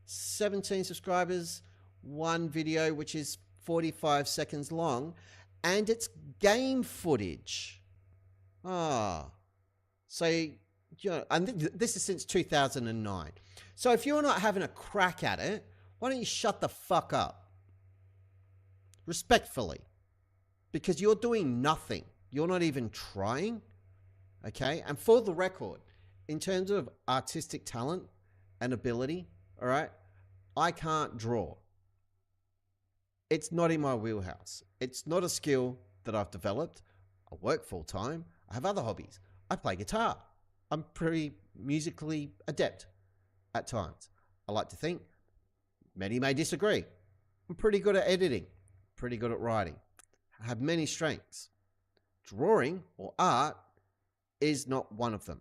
17 subscribers, one video which is 45 seconds long, and it's game footage. So, you know, and this is since 2009. So if you're not having a crack at it, why don't you shut the fuck up? Respectfully. Because you're doing nothing. You're not even trying. Okay? And for the record, in terms of artistic talent and ability, all right, I can't draw. It's not in my wheelhouse. It's not a skill that I've developed. I work full time. I have other hobbies. I play guitar. I'm pretty musically adept at times. I like to think. Many may disagree. I'm pretty good at editing. Pretty good at writing. I have many strengths. Drawing or art is not one of them.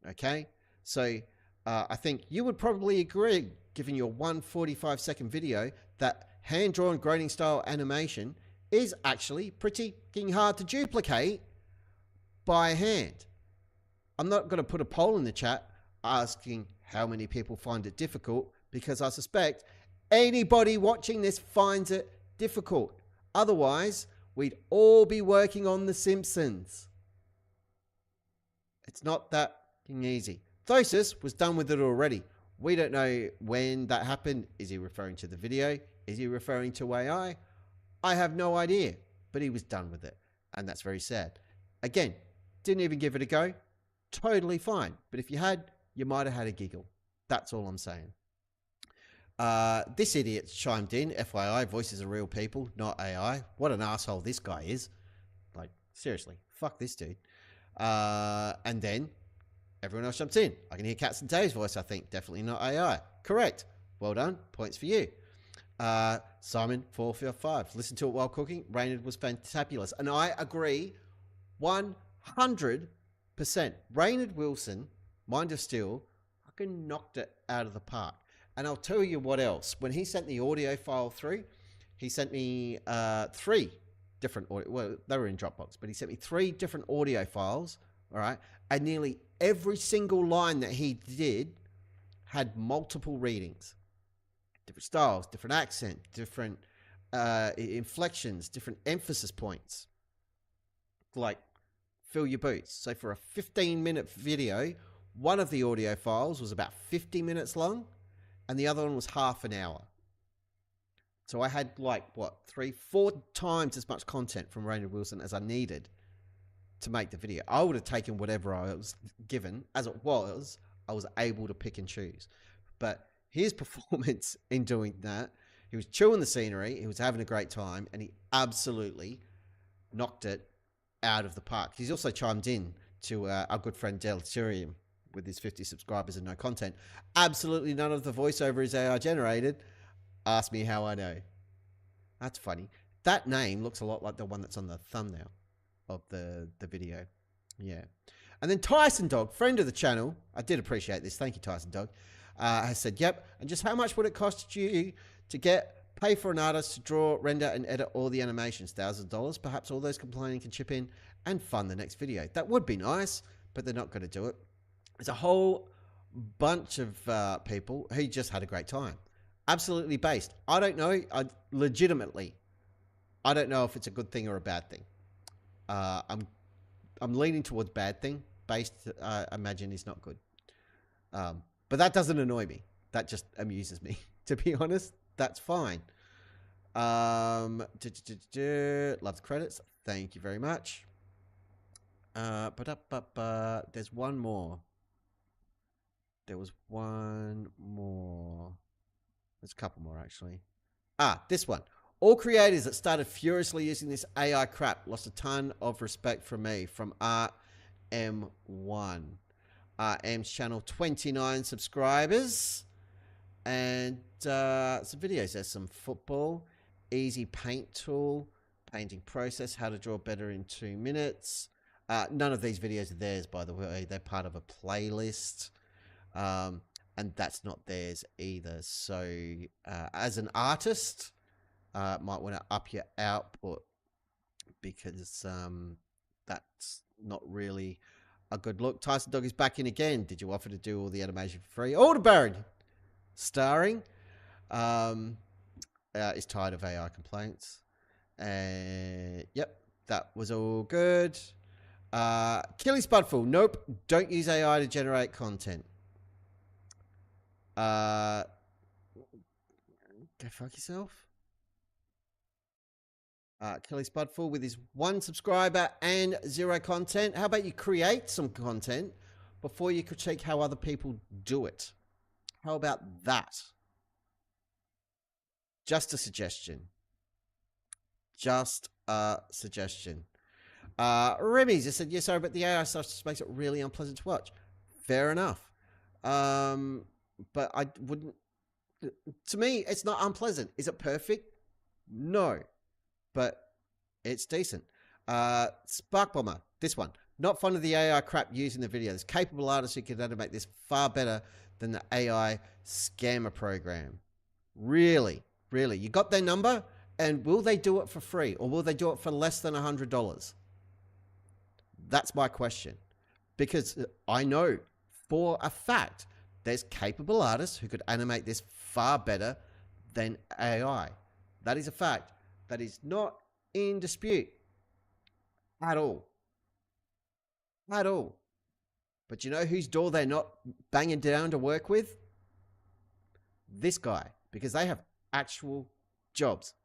Okay? So I think you would probably agree, given your 145-second video, that hand-drawn grating style animation is actually pretty hard to duplicate by hand. I'm not going to put a poll in the chat asking how many people find it difficult, because I suspect anybody watching this finds it difficult. Otherwise, we'd all be working on The Simpsons. It's not that easy. Thosis was done with it already. We don't know when that happened. Is he referring to the video? Is he referring to AI? I have no idea, but he was done with it. And that's very sad. Again, didn't even give it a go. Totally fine. But if you had, you might have had a giggle. That's all I'm saying. This idiot chimed in. FYI, voices are real people, not AI. What an asshole this guy is. Like, seriously, fuck this dude. And then everyone else jumps in. I can hear Cats and Dave's voice, I think. Definitely not AI. Correct. Well done. Points for you. Simon 455. Listen to it while cooking. Raynard was fantabulous. And I agree 100%. Raynard Wilson, Mind of Steel, fucking knocked it out of the park. And I'll tell you what else. When he sent the audio file through, he sent me 3 different audio. Well, they were in Dropbox, but he sent me 3 different audio files. All right. And nearly every single line that he did had multiple readings. Different styles, different accent, different inflections, different emphasis points. Like, fill your boots. So for a 15-minute video, one of the audio files was about 50 minutes long, and the other one was half an hour. So I had like, what, 3-4 times as much content from Raynard Wilson as I needed to make the video. I would have taken whatever I was given. As it was, I was able to pick and choose. But his performance in doing that, he was chewing the scenery, he was having a great time, and he absolutely knocked it out of the park. He's also chimed in to our good friend Deleterium with his 50 subscribers and no content. Absolutely none of the voiceover is AI generated. Ask me how I know. That's funny. That name looks a lot like the one that's on the thumbnail of the video. Yeah. And then Tyson Dog, friend of the channel, I did appreciate this. Thank you, Tyson Dog, has said, yep. And just how much would it cost you to pay for an artist to draw, render, and edit all the animations? $1,000 dollars. Perhaps all those complaining can chip in and fund the next video. That would be nice, but they're not going to do it. There's a whole bunch of people who just had a great time. Absolutely based. I don't know. Legitimately, I don't know if it's a good thing or a bad thing. I'm leaning towards bad thing. Based, I imagine, is not good. But that doesn't annoy me. That just amuses me, to be honest. That's fine. Love the credits. Thank you very much. There's one more. There was one more. There's a couple more, actually. This one. All creators that started furiously using this AI crap lost a ton of respect from me. From RM1. RM's channel, 29 subscribers. And some videos. There's some football, easy paint tool, painting process, how to draw better in 2 minutes. None of these videos are theirs, by the way. They're part of a playlist. And that's not theirs either. So as an artist, might want to up your output, because that's not really a good look. Tyson Dog is back in again. Did you offer to do all the animation for free? Aldebaran starring is tired of AI complaints. Yep, that was all good. Killy Spudful, nope, don't use AI to generate content. Go fuck yourself. Kelly Spudful with his 1 subscriber and 0 content. How about you create some content before you critique how other people do it? How about that? Just a suggestion. Just a suggestion. Remy's just said, yeah, sorry, but the AI stuff just makes it really unpleasant to watch. Fair enough. But I wouldn't... To me, it's not unpleasant. Is it perfect? No. But it's decent. Spark Bomber, this one. Not fond of the AI crap used in the video. There's capable artists who can animate this far better than the AI scammer program. Really? Really? You got their number? And will they do it for free? Or will they do it for less than $100? That's my question. Because I know for a fact there's capable artists who could animate this far better than AI. That is a fact. That is not in dispute at all. At all. But you know whose door they're not banging down to work with? This guy. Because they have actual jobs.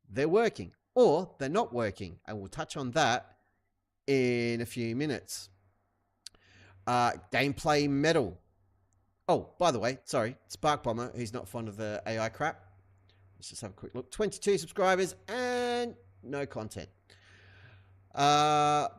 They're working. Or they're not working. And we'll touch on that in a few minutes. Gameplay Metal. Oh, by the way, sorry. Spark Bomber, who's not fond of the AI crap. Let's just have a quick look. 22 subscribers and no content. Gameplay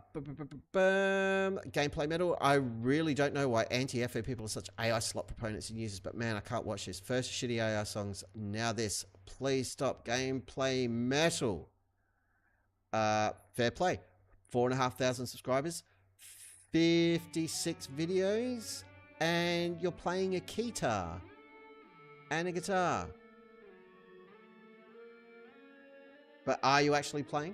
Metal. I really don't know why anti-FA people are such AI slot proponents and users, but man, I can't watch this. First shitty AI songs, now this. Please stop. Gameplay Metal. Fair play. 4,500 subscribers. 56 videos. And you're playing a guitar. And a guitar. But are you actually playing?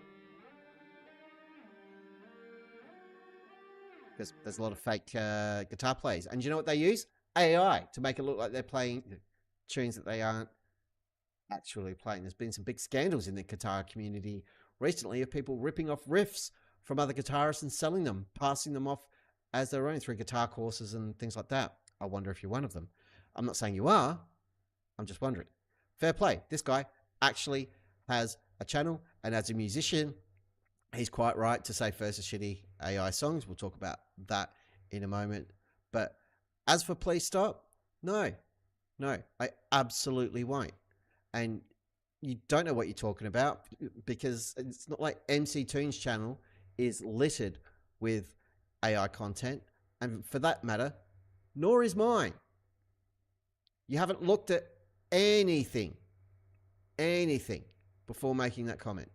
Because there's a lot of fake guitar players. And you know what they use? AI to make it look like they're playing tunes that they aren't actually playing. There's been some big scandals in the guitar community recently of people ripping off riffs from other guitarists and selling them, passing them off as their own through guitar courses and things like that. I wonder if you're one of them. I'm not saying you are. I'm just wondering. Fair play. This guy actually has a channel, and as a musician, he's quite right to say first is shitty AI songs. We'll talk about that in a moment. But as for Please Stop, no, I absolutely won't. And you don't know what you're talking about, because it's not like MC Toon's channel is littered with AI content. And for that matter, nor is mine. You haven't looked at anything before making that comment.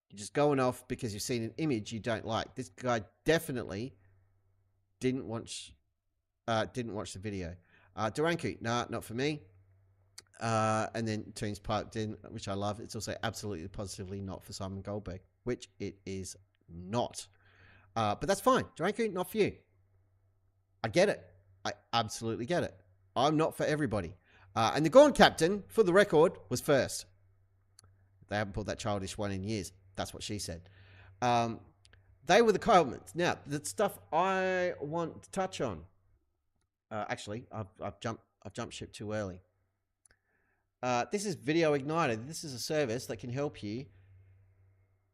You're just going off because you've seen an image you don't like. This guy definitely didn't watch the video. Duranku, nah, not for me. And then Tunes piped in, which I love. It's also absolutely positively not for Simon Goldberg, which it is not. But that's fine. Duranku, not for you. I get it. I absolutely get it. I'm not for everybody. And the Gorn captain, for the record, was first. They haven't pulled that childish one in years. That's what she said. They were the comments. Now, the stuff I want to touch on. Actually, I've jumped ship too early. This is Video Igniter. This is a service that can help you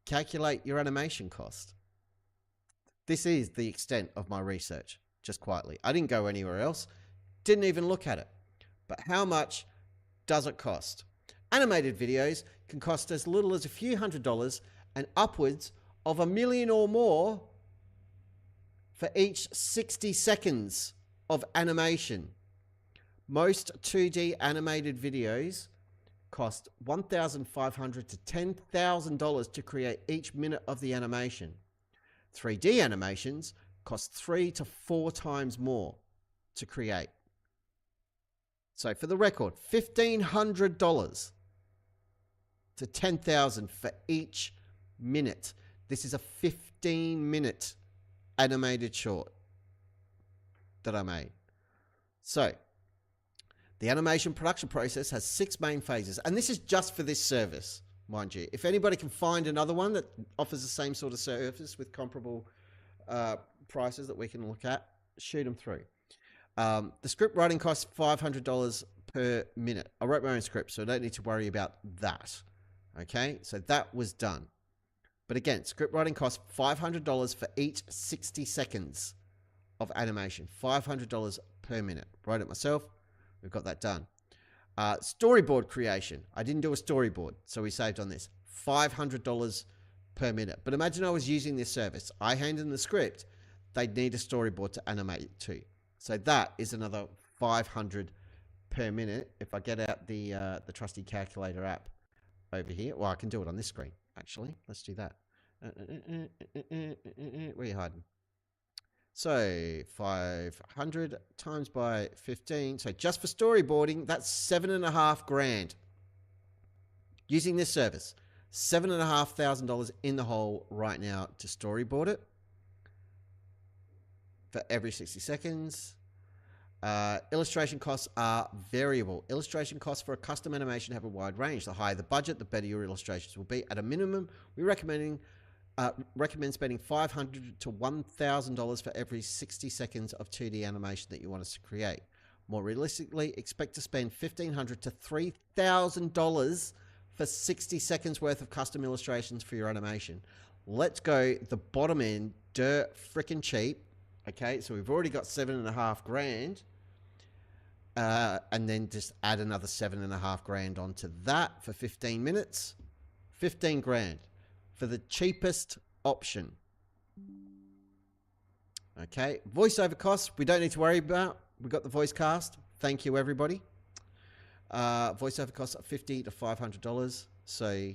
calculate your animation cost. This is the extent of my research, just quietly. I didn't go anywhere else. Didn't even look at it. But how much does it cost? Animated videos can cost as little as a few $100s and upwards of $1 million or more for each 60 seconds of animation. Most 2D animated videos cost $1,500 to $10,000 to create each minute of the animation. 3D animations cost 3 to 4 times more to create. So for the record, $1,500 to $10,000 for each minute. This is a 15-minute animated short that I made. So the animation production process has 6 main phases, and this is just for this service, mind you. If anybody can find another one that offers the same sort of service with comparable prices that we can look at, shoot them through. The script writing costs $500 per minute. I wrote my own script, so I don't need to worry about that. Okay, so that was done. But again, script writing costs $500 for each 60 seconds of animation. $500 per minute. Wrote it myself. We've got that done. Storyboard creation. I didn't do a storyboard, so we saved on this. $500 per minute. But imagine I was using this service. I hand in the script. They'd need a storyboard to animate it to. So that is another $500 per minute. If I get out the trusty calculator app over here. Well, I can do it on this screen, actually. Let's do that. Where are you hiding? So 500 times by 15. So just for storyboarding, that's $7,500. Using this service, $7,500 in the hole right now to storyboard it for every 60 seconds. Illustration costs are variable. Illustration costs for a custom animation have a wide range. The higher the budget, the better your illustrations will be. At a minimum, we recommend spending $500 to $1,000 for every 60 seconds of 2D animation that you want us to create. More realistically, expect to spend $1,500 to $3,000 for 60 seconds worth of custom illustrations for your animation. Let's go the bottom end, dirt freaking cheap. Okay, so we've already got $7,500, and then just add another $7,500 onto that for 15 minutes. $15,000 for the cheapest option. Okay, voiceover costs we don't need to worry about. We've got the voice cast. Thank you, everybody. Voiceover costs are $50 to $500. So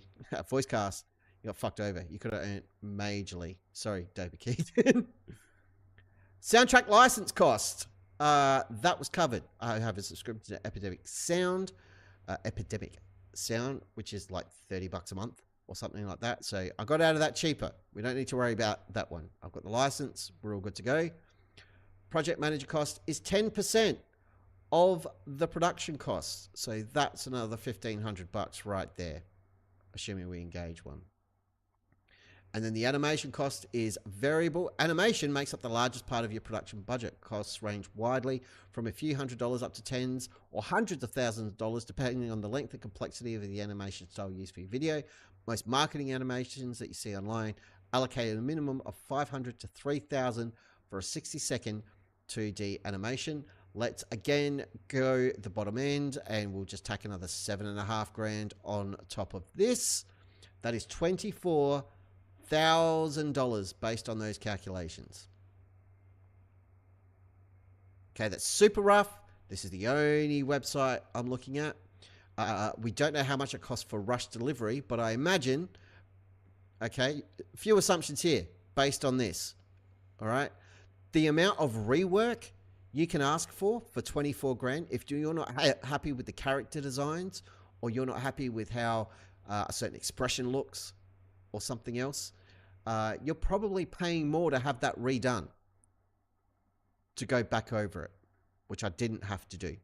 voice cast, you got fucked over. You could have earned majorly. Sorry, David Keaton. Soundtrack license cost. That was covered. I have a subscription to Epidemic Sound, which is like $30 a month or something like that. So I got out of that cheaper. We don't need to worry about that one. I've got the license. We're all good to go. Project manager cost is 10% of the production costs. So that's another $1,500 right there, assuming we engage one. And then the animation cost is variable. Animation makes up the largest part of your production budget. Costs range widely from a few $100s up to tens or hundreds of thousands of dollars, depending on the length and complexity of the animation style used for your video. Most marketing animations that you see online allocate a minimum of $500 to $3,000 for a 60-second 2D animation. Let's again go the bottom end, and we'll just tack another $7,500 on top of this. That is $24,000 based on those calculations. Okay, that's super rough. This is the only website I'm looking at. We don't know how much it costs for rush delivery, but I imagine, okay, a few assumptions here based on this. All right. The amount of rework you can ask for 24 grand, if you're not happy with the character designs, or you're not happy with how a certain expression looks or something else, you're probably paying more to have that redone, to go back over it, which I didn't have to do.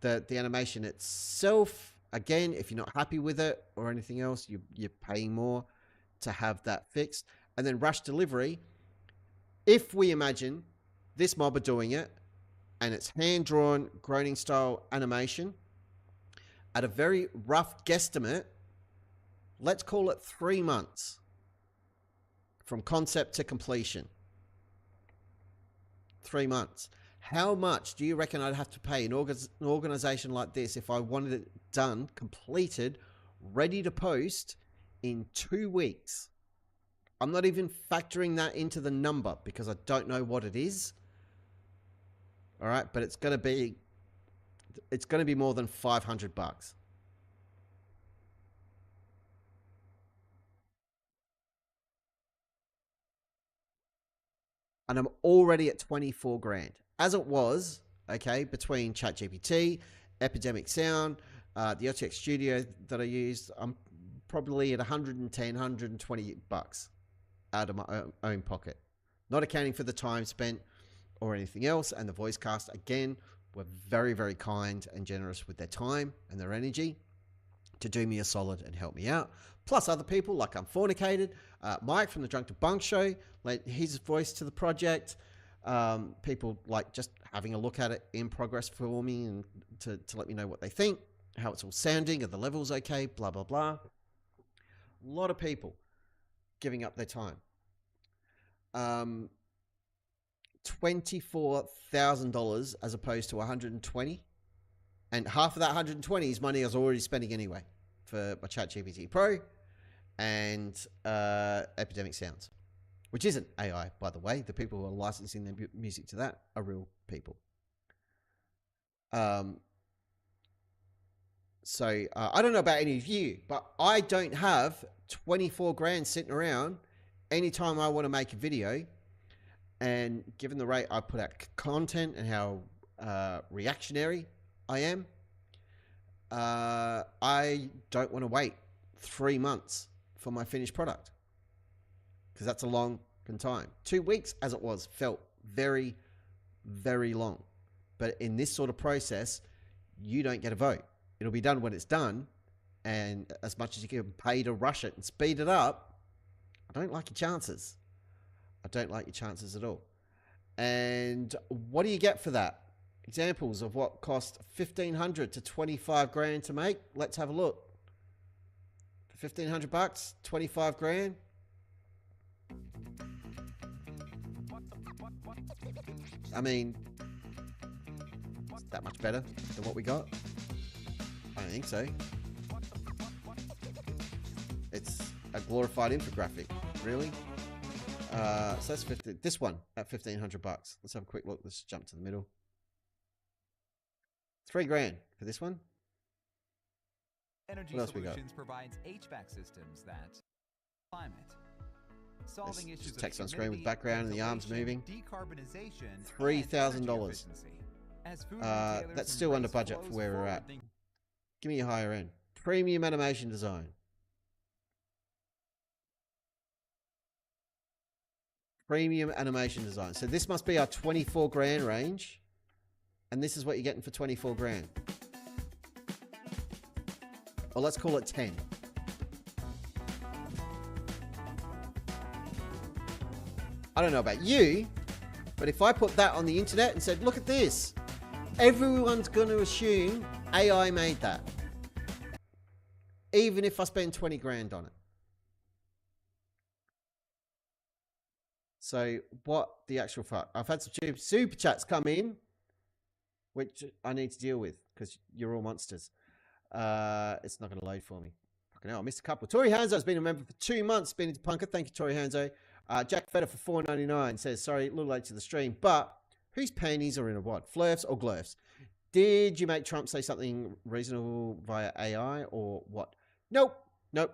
The animation itself, again, if you're not happy with it or anything else, you're paying more to have that fixed. And then rush delivery, if we imagine this mob are doing it and it's hand-drawn groaning style animation, at a very rough guesstimate, let's call it 3 months from concept to completion. 3 months. How much do you reckon I'd have to pay an organization like this if I wanted it done, completed, ready to post in 2 weeks? I'm not even factoring that into the number because I don't know what it is. All right, but it's going to be more than $500. And I'm already at 24 grand. As it was, okay, between ChatGPT, Epidemic Sound, the OTX Studio that I used, I'm probably at 110, 120 bucks out of my own pocket. Not accounting for the time spent or anything else. And the voice cast, again, were very, very kind and generous with their time and their energy to do me a solid and help me out. Plus other people like Unfornicated, Mike from the Drunk Debunk Show, lent his voice to the project. People like just having a look at it in progress for me and to let me know what they think, how it's all sounding, are the levels okay, blah, blah, blah. A lot of people giving up their time. $24,000 as opposed to 120, and half of that 120 is money I was already spending anyway for my ChatGPT Pro and Epidemic Sounds, which isn't AI, by the way. The people who are licensing their music to that are real people. So I don't know about any of you, but I don't have 24 grand sitting around anytime I want to make a video. And given the rate I put out content and how reactionary I am, I don't want to wait 3 months for my finished product, because that's a long time. 2 weeks, as it was, felt very, very long. But in this sort of process, you don't get a vote. It'll be done when it's done. And as much as you can pay to rush it and speed it up, I don't like your chances. I don't like your chances at all. And what do you get for that? Examples of what cost 1,500 to 25 grand to make. Let's have a look. For 1,500 bucks, 25 grand. I mean, is that much better than what we got? I don't think so. It's a glorified infographic, really. So that's 50. This one at 1,500 bucks. Let's have a quick look. Let's jump to the middle. 3 grand for this one. Energy Solutions provides HVAC systems that climate, solving issues just of text on screen with background and the arms moving. Decarbonization, $3,000. That's still under budget for where we're at. Give me a higher end. Premium animation design. Premium animation design. So this must be our 24 grand range. And this is what you're getting for 24 grand. Or let's call it 10. I don't know about you, but if I put that on the internet and said, look at this, everyone's going to assume AI made that. Even if I spend 20 grand on it. So what the actual fuck? I've had some super chats come in, which I need to deal with because you're all monsters. It's not going to load for me. Fucking hell, I missed a couple. Tori Hanzo has been a member for 2 months, been into Punker. Thank you, Tori Hanzo. Jack Feder for $4.99 says, sorry, a little late to the stream, but whose panties are in a what? Flurfs or glurfs? Did you make Trump say something reasonable via AI or what? Nope.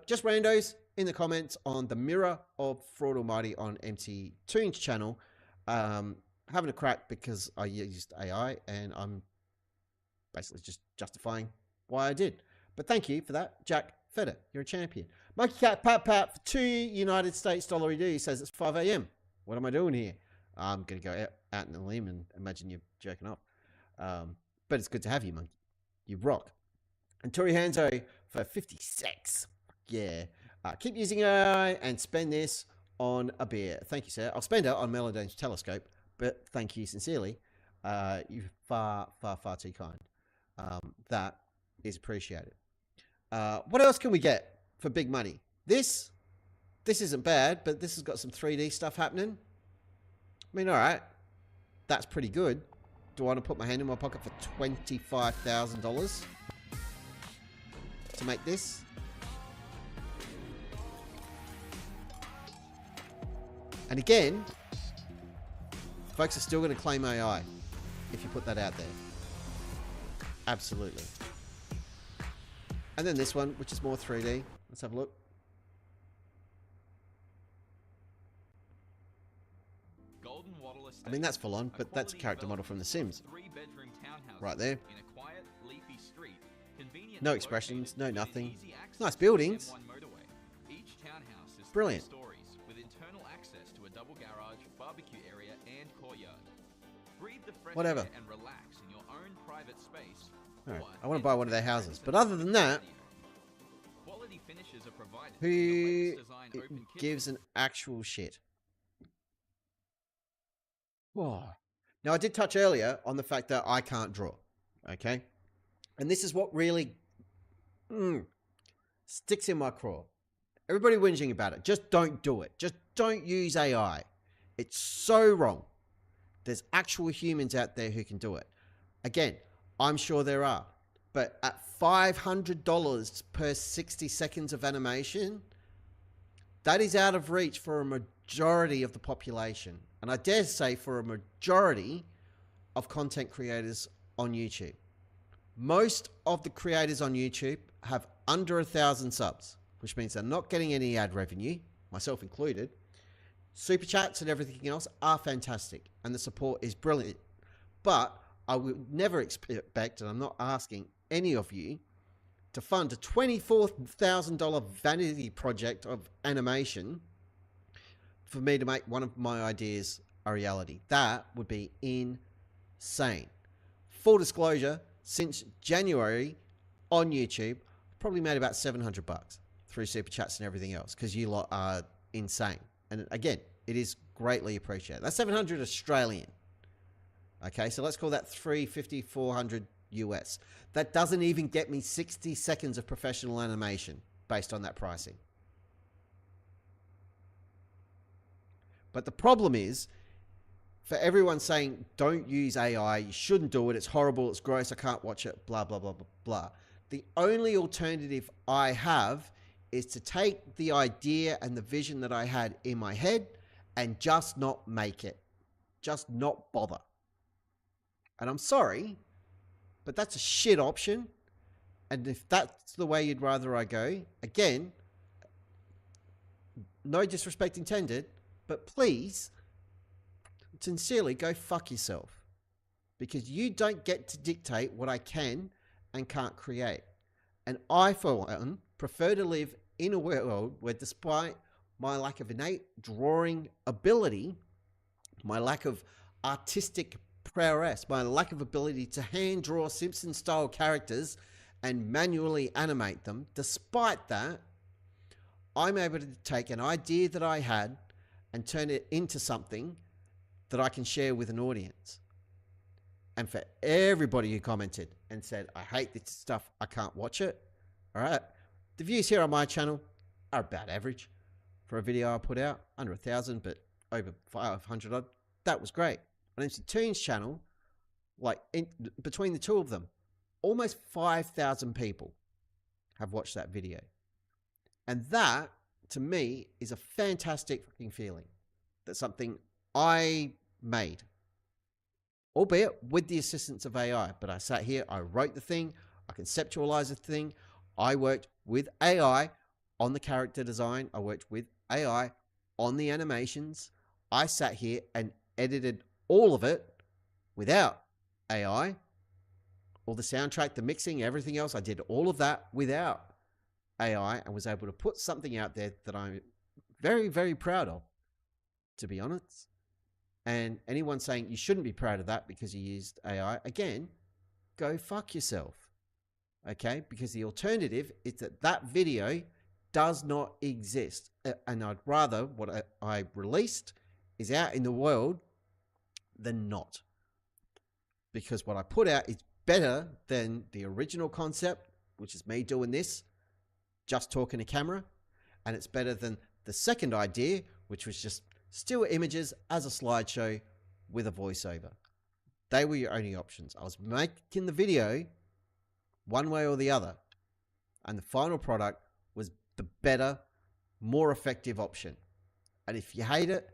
Just randos in the comments on the Mirror of Fraud Almighty on MT Toon's channel. Having a crack because I used AI and I'm basically just justifying why I did. But thank you for that, Jack Feder. You're a champion. Monkey Cat Pat Pat for $2 United States $2 says it's 5 a.m. What am I doing here? I'm going to go out in the limb and imagine you're jerking off. But it's good to have you, monkey. You rock. And Tori Hanzo for 56. Yeah. Keep using AI and spend this on a beer. Thank you, sir. I'll spend it on Melodane's telescope, but thank you sincerely. You're far, far, far too kind. That is appreciated. What else can we get for big money? This isn't bad, but this has got some 3D stuff happening. I mean, all right. That's pretty good. Do I want to put my hand in my pocket for $25,000 to make this? And again, folks are still going to claim AI if you put that out there. Absolutely. And then this one, which is more 3D. Let's have a look. I mean, that's full on, but that's a character model from The Sims. Right there. No expressions, no nothing. Nice buildings. Brilliant. Whatever. Right. I want to buy one of their houses. But other than that, who gives an actual shit? Whoa. Now, I did touch earlier on the fact that I can't draw. Okay? And this is what really sticks in my craw. Everybody whinging about it. Just don't do it. Just don't use AI. It's so wrong. There's actual humans out there who can do it. Again, I'm sure there are. But at $500 per 60 seconds of animation, that is out of reach for a majority of the population. And I dare say for a majority of content creators on YouTube. Most of the creators on YouTube have under 1,000 subs, which means they're not getting any ad revenue, myself included. Super chats and everything else are fantastic, and the support is brilliant. But I would never expect, and I'm not asking any of you, to fund a $24,000 vanity project of animation for me to make one of my ideas a reality. That would be insane. Full disclosure, since January on YouTube, I've probably made about $700 through super chats and everything else because you lot are insane. And again, it is greatly appreciated. That's 700 Australian. Okay, so let's call that 350, 400 US. That doesn't even get me 60 seconds of professional animation based on that pricing. But the problem is, for everyone saying, don't use AI, you shouldn't do it, it's horrible, it's gross, I can't watch it, blah, blah, blah, blah, blah. The only alternative I have is to take the idea and the vision that I had in my head and just not make it. Just not bother. And I'm sorry, but that's a shit option. And if that's the way you'd rather I go, again, no disrespect intended, but please, sincerely, go fuck yourself. Because you don't get to dictate what I can and can't create. And I, for one, prefer to live in a world where, despite my lack of innate drawing ability, my lack of artistic prowess, my lack of ability to hand draw Simpson-style characters and manually animate them, despite that, I'm able to take an idea that I had and turn it into something that I can share with an audience. And for everybody who commented and said, I hate this stuff, I can't watch it. All right. The views here on my channel are about average for a video I put out. Under 1,000, but over 500 odd. That was great. On MC Toon's channel, like between the two of them, almost 5,000 people have watched that video. And that, to me, is a fantastic fucking feeling. That's something I made, albeit with the assistance of AI. But I sat here, I wrote the thing, I conceptualized the thing. I worked with AI on the character design. I worked with AI on the animations. I sat here and edited all of it without AI. All the soundtrack, the mixing, everything else, I did all of that without AI and was able to put something out there that I'm very, very proud of, to be honest. And anyone saying you shouldn't be proud of that because you used AI, again, go fuck yourself. Okay? Because the alternative is that that video does not exist. And I'd rather what I released is out in the world than not. Because what I put out is better than the original concept, which is me doing this, just talking to camera. And it's better than the second idea, which was just still images as a slideshow with a voiceover. They were your only options. I was making the video one way or the other. And the final product was the better, more effective option. And if you hate it,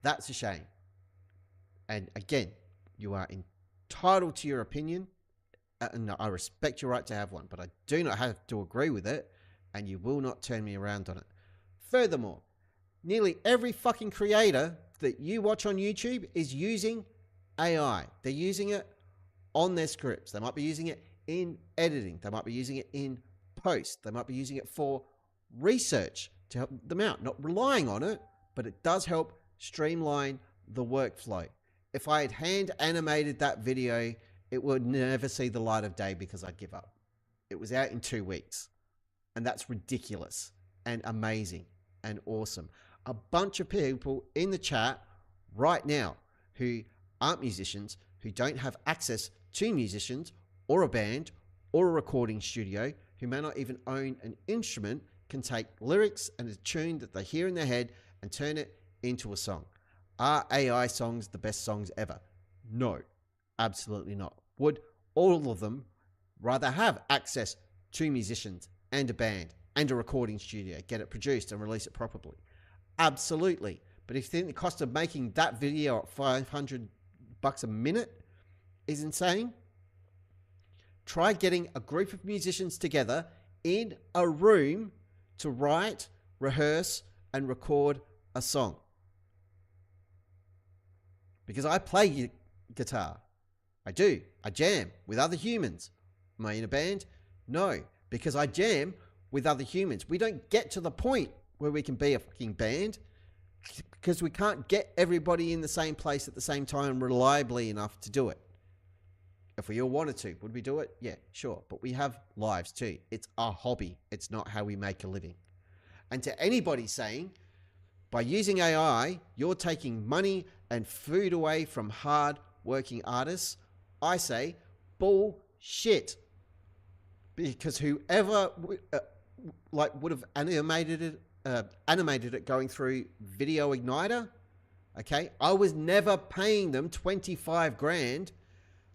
that's a shame. And again, you are entitled to your opinion. And I respect your right to have one, but I do not have to agree with it. And you will not turn me around on it. Furthermore, nearly every fucking creator that you watch on YouTube is using AI. They're using it on their scripts. They might be using it in editing. They might be using it in post. They might be using it for research to help them out. Not relying on it, but it does help streamline the workflow. If I had hand animated that video, it would never see the light of day because I'd give up. It was out in 2 weeks. And that's ridiculous and amazing and awesome. A bunch of people in the chat right now who aren't musicians, who don't have access to musicians or a band or a recording studio, who may not even own an instrument, can take lyrics and a tune that they hear in their head and turn it into a song. Are AI songs the best songs ever? No, absolutely not. Would all of them rather have access to musicians and a band and a recording studio, get it produced and release it properly? Absolutely. But if you think the cost of making that video at $500 a minute is insane, try getting a group of musicians together in a room to write, rehearse, and record a song. Because I play guitar. I do. I jam with other humans. Am I in a band? No, because I jam with other humans. We don't get to the point where we can be a fucking band because we can't get everybody in the same place at the same time reliably enough to do it. If we all wanted to, would we do it? Yeah, sure. But we have lives too. It's our hobby. It's not how we make a living. And to anybody saying, by using AI, you're taking money and food away from hard working artists, I say, bullshit. Because whoever would have animated it going through Video Igniter, okay, I was never paying them 25 grand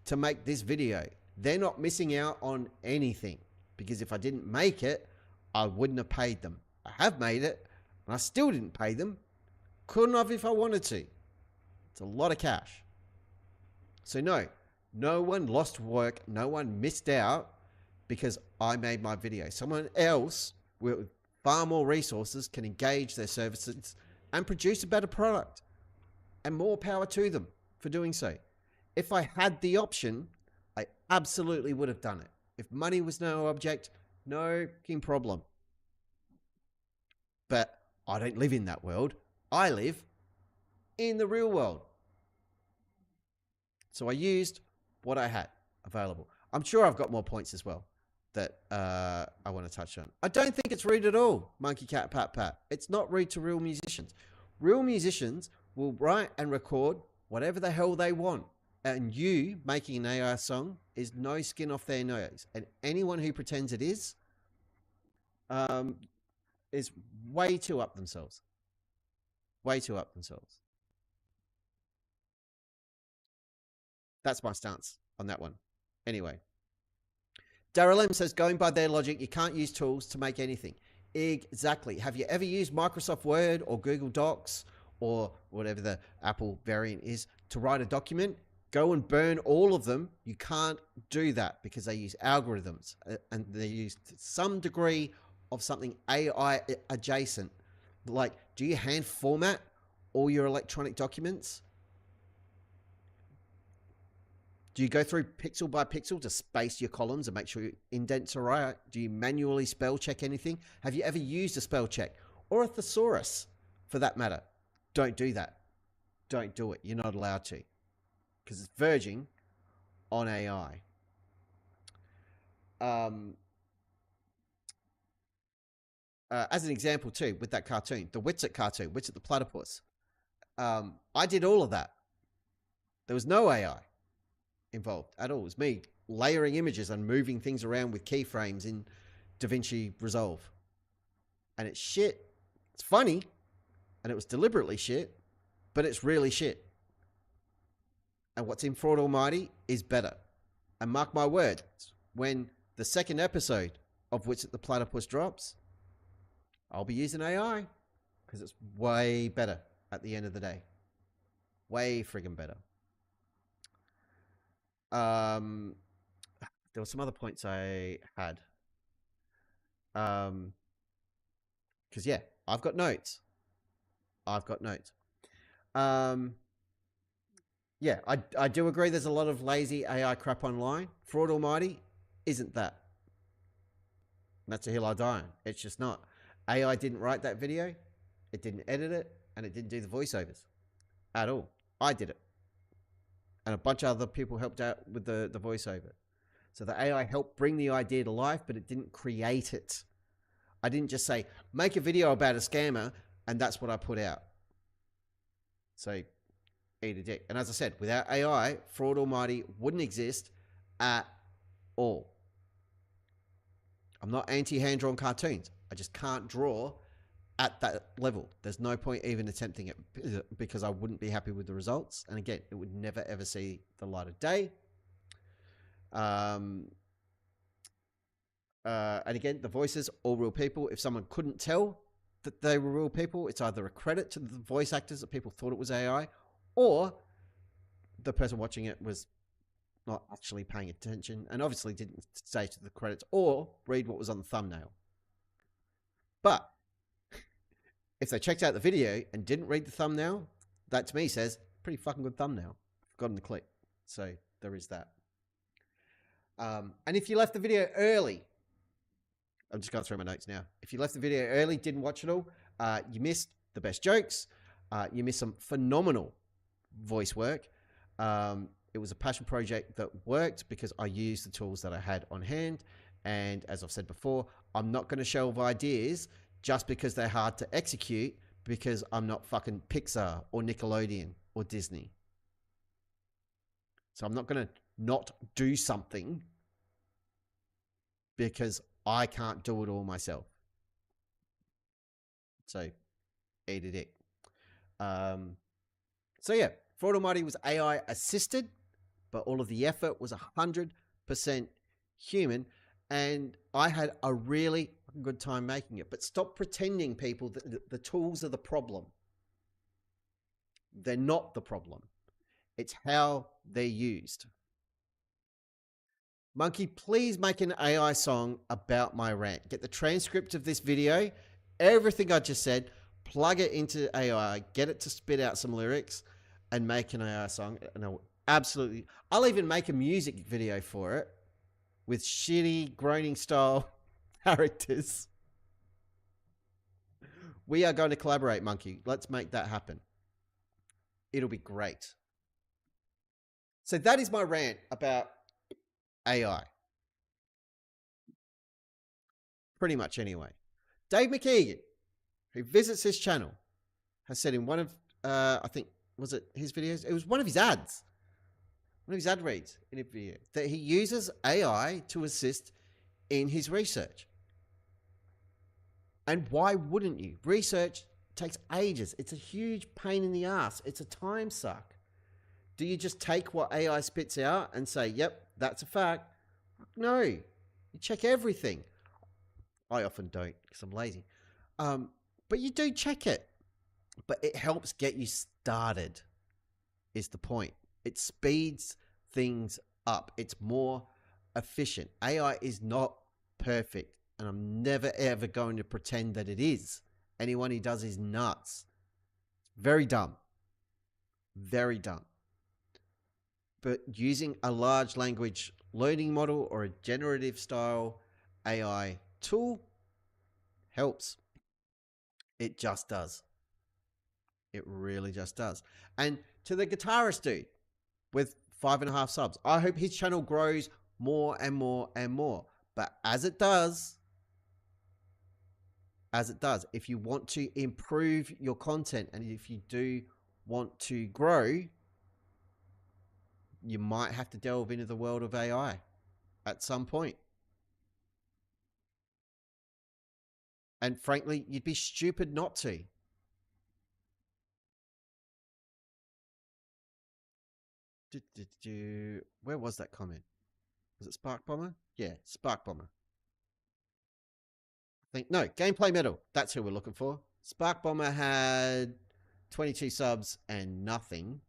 to make this video. They're not missing out on anything, because if I didn't make it, I wouldn't have paid them. I have made it, and I still didn't pay them. Couldn't have if I wanted to. It's a lot of cash. So no one lost work. No one missed out because I made my video. Someone else with far more resources can engage their services and produce a better product. And more power to them for doing so. If I had the option, I absolutely would have done it. If money was no object, no problem. But I don't live in that world. I live in the real world. So I used what I had available. I'm sure I've got more points as well that I want to touch on. I don't think it's rude at all, Monkey Cat Pat Pat. It's not rude to real musicians. Real musicians will write and record whatever the hell they want. And you making an AI song is no skin off their nose. And anyone who pretends it is way too up themselves. Way too up themselves. That's my stance on that one. Anyway. Daryl M says, going by their logic, you can't use tools to make anything. Exactly. Have you ever used Microsoft Word or Google Docs or whatever the Apple variant is, to write a document, go and burn all of them. You can't do that because they use algorithms and they use some degree of something AI adjacent. Like, do you hand format all your electronic documents? Do you go through pixel by pixel to space your columns and make sure your indents are right? Do you manually spell check anything? Have you ever used a spell check or a thesaurus for that matter? Don't do that. Don't do it. You're not allowed to because it's verging on AI. As an example too, with that cartoon, the Witsit cartoon, Witsit the Platypus, I did all of that. There was no AI involved at all. It was me layering images and moving things around with keyframes in DaVinci Resolve. And it's shit. It's funny, and it was deliberately shit, but it's really shit. And what's in Fraud Almighty is better. And mark my words, when the second episode of Witsit the Platypus drops, I'll be using AI because it's way better at the end of the day. Way friggin' better. There were some other points I had. Because yeah, I've got notes. Yeah, I do agree there's a lot of lazy AI crap online. Fraud Almighty isn't that. That's a hill I die on. It's just not. AI didn't write that video. It didn't edit it. And it didn't do the voiceovers at all. I did it. And a bunch of other people helped out with the voiceover. So the AI helped bring the idea to life, but it didn't create it. I didn't just say, make a video about a scammer, and that's what I put out. So, eat a dick. And as I said, without AI, Fraud Almighty wouldn't exist at all. I'm not anti-hand-drawn cartoons. I just can't draw at that level. There's no point even attempting it because I wouldn't be happy with the results. And again, it would never, ever see the light of day. And again, the voices, all real people. If someone couldn't tell that they were real people, it's either a credit to the voice actors that people thought it was AI, or the person watching it was not actually paying attention and obviously didn't stay to the credits or read what was on the thumbnail. But if they checked out the video and didn't read the thumbnail, that to me says, pretty fucking good thumbnail. Got them to click. So there is that. And if you left the video early, I'm just going through my notes now. If you left the video early, didn't watch it all, you missed the best jokes. You missed some phenomenal voice work. It was a passion project that worked because I used the tools that I had on hand. And as I've said before, I'm not going to shelve ideas just because they're hard to execute because I'm not fucking Pixar or Nickelodeon or Disney. So I'm not going to not do something because I can't do it all myself. So, eat a dick. So yeah, Fraud Almighty was AI assisted, but all of the effort was 100% human. And I had a really good time making it. But stop pretending, people, that the tools are the problem. They're not the problem. It's how they're used. Monkey, please make an AI song about my rant. Get the transcript of this video, everything I just said, plug it into AI, get it to spit out some lyrics, and make an AI song. And I'll even make a music video for it with shitty groaning style characters. We are going to collaborate, Monkey. Let's make that happen. It'll be great. So that is my rant about AI. Pretty much anyway. Dave McKeegan, who visits this channel, has said in one of, I think, was it his videos? It was one of his ads. One of his ad reads in a video that he uses AI to assist in his research. And why wouldn't you? Research takes ages. It's a huge pain in the ass. It's a time suck. Do you just take what AI spits out and say, yep, that's a fact? No. You check everything. I often don't because I'm lazy. But you do check it. but it helps get you started, is the point. It speeds things up. It's more efficient. AI is not perfect, and I'm never ever going to pretend that it is. Anyone who does is nuts. Very dumb. Very dumb. But using a large language learning model or a generative style AI tool helps. It just does. It really just does. And to the guitarist dude with 5.5 subs, I hope his channel grows more and more and more. But as it does, if you want to improve your content and if you do want to grow, you might have to delve into the world of AI at some point. And frankly, you'd be stupid not to. Where was that comment? Was it Spark Bomber? Yeah, Spark Bomber. I think, no, Gameplay Metal. That's who we're looking for. Spark Bomber had 22 subs and nothing.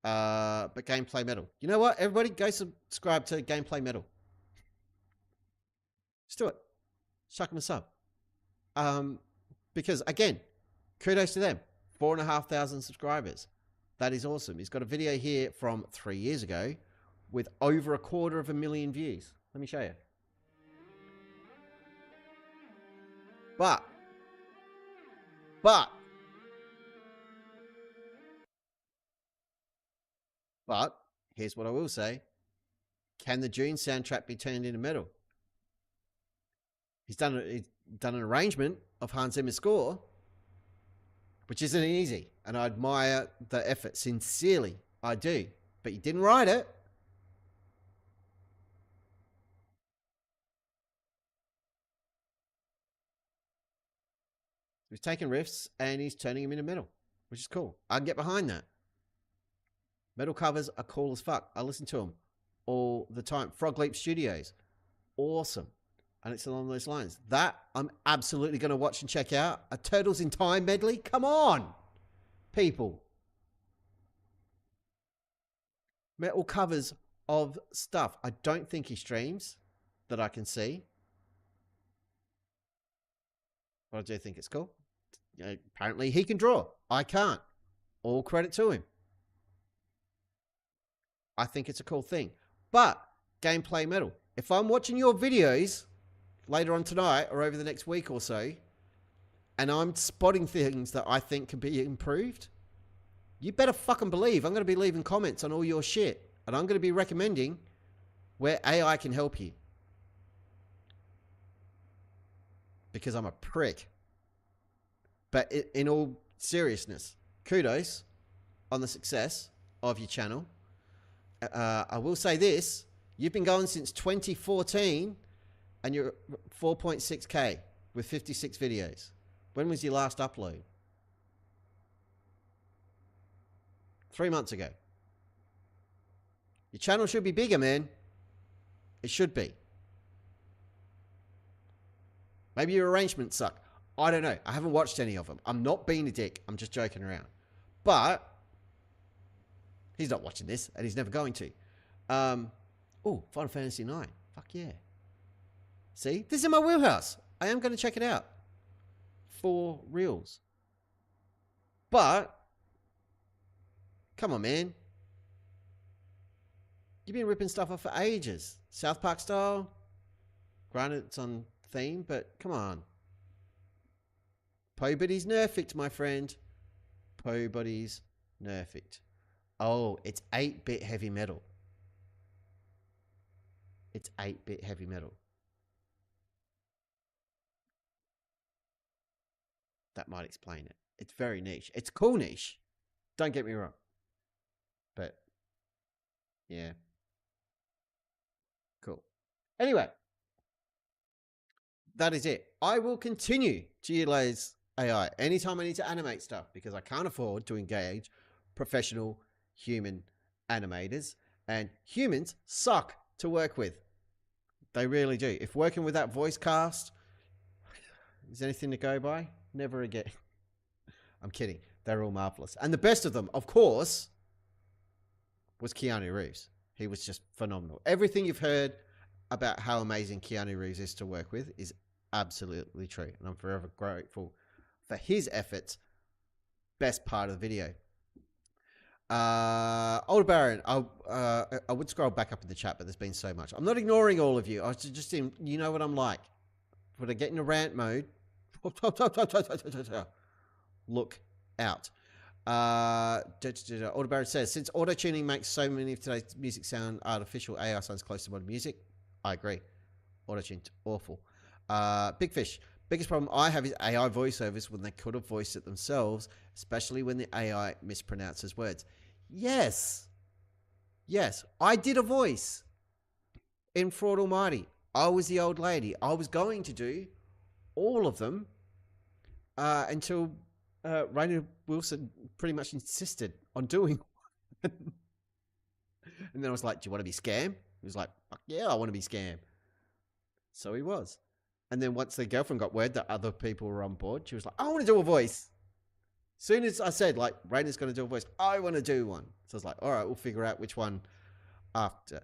But Gameplay Metal. You know what? Everybody go subscribe to Gameplay Metal. Just do it. Chuck them a sub. Because again, kudos to them. 4,500 subscribers. That is awesome. He's got a video here from 3 years ago with over 250,000 views. Let me show you. But here's what I will say. Can the June soundtrack be turned into metal? He's done an arrangement of Hans Zimmer's score, which isn't easy. And I admire the effort. Sincerely, I do. But he didn't write it. He's taking riffs and he's turning them into metal, which is cool. I can get behind that. Metal covers are cool as fuck. I listen to them all the time. Frog Leap Studios. Awesome. And it's along those lines. That I'm absolutely going to watch and check out. A Turtles in Time medley? Come on, people. Metal covers of stuff. I don't think he streams that I can see. But I do think it's cool. Apparently he can draw. I can't. All credit to him. I think it's a cool thing. But Gameplay Metal. If I'm watching your videos later on tonight or over the next week or so, and I'm spotting things that I think can be improved, you better fucking believe I'm going to be leaving comments on all your shit. And I'm going to be recommending where AI can help you. Because I'm a prick. But in all seriousness, kudos on the success of your channel. I will say this. You've been going since 2014 and you're 4.6K with 56 videos. When was your last upload? 3 months ago. Your channel should be bigger, man. It should be. Maybe your arrangements suck. I don't know. I haven't watched any of them. I'm not being a dick. I'm just joking around. But he's not watching this, and he's never going to. Oh, Final Fantasy 9. Fuck yeah. See? This is in my wheelhouse. I am going to check it out. For reals. But come on, man. You've been ripping stuff off for ages. South Park style. Granted, it's on theme, but come on. Pobody's nerfed, my friend. Pobody's nerfed. Oh, it's 8-bit heavy metal. It's 8-bit heavy metal. That might explain it. It's very niche. It's cool niche. Don't get me wrong. But, yeah. Cool. Anyway. That is it. I will continue to utilize AI anytime I need to animate stuff because I can't afford to engage professional human animators, and humans suck to work with. They really do. If working with that voice cast is anything to go by, never again. I'm kidding. They're all marvelous. And the best of them, of course, was Keanu Reeves. He was just phenomenal. Everything you've heard about how amazing Keanu Reeves is to work with is absolutely true. And I'm forever grateful for his efforts. Best part of the video. Older Baron, I would scroll back up in the chat, but there's been so much. I'm not ignoring all of you. I was just in, you know what I'm like. When I get into rant mode, look out. Older Baron says, since auto-tuning makes so many of today's music sound artificial, AI sounds close to modern music. I agree. Auto-tune's awful. Big Fish, biggest problem I have is AI voiceovers when they could have voiced it themselves, especially when the AI mispronounces words. Yes. I did a voice in Fraud Almighty. I was the old lady. I was going to do all of them until Raina Wilson pretty much insisted on doing one. And then I was like, do you want to be scam? He was like, fuck yeah, I want to be scam. So he was. And then once the girlfriend got word that other people were on board, she was like, I want to do a voice. Soon as I said, like, Raina's going to do a voice, I want to do one. So I was like, all right, we'll figure out which one after.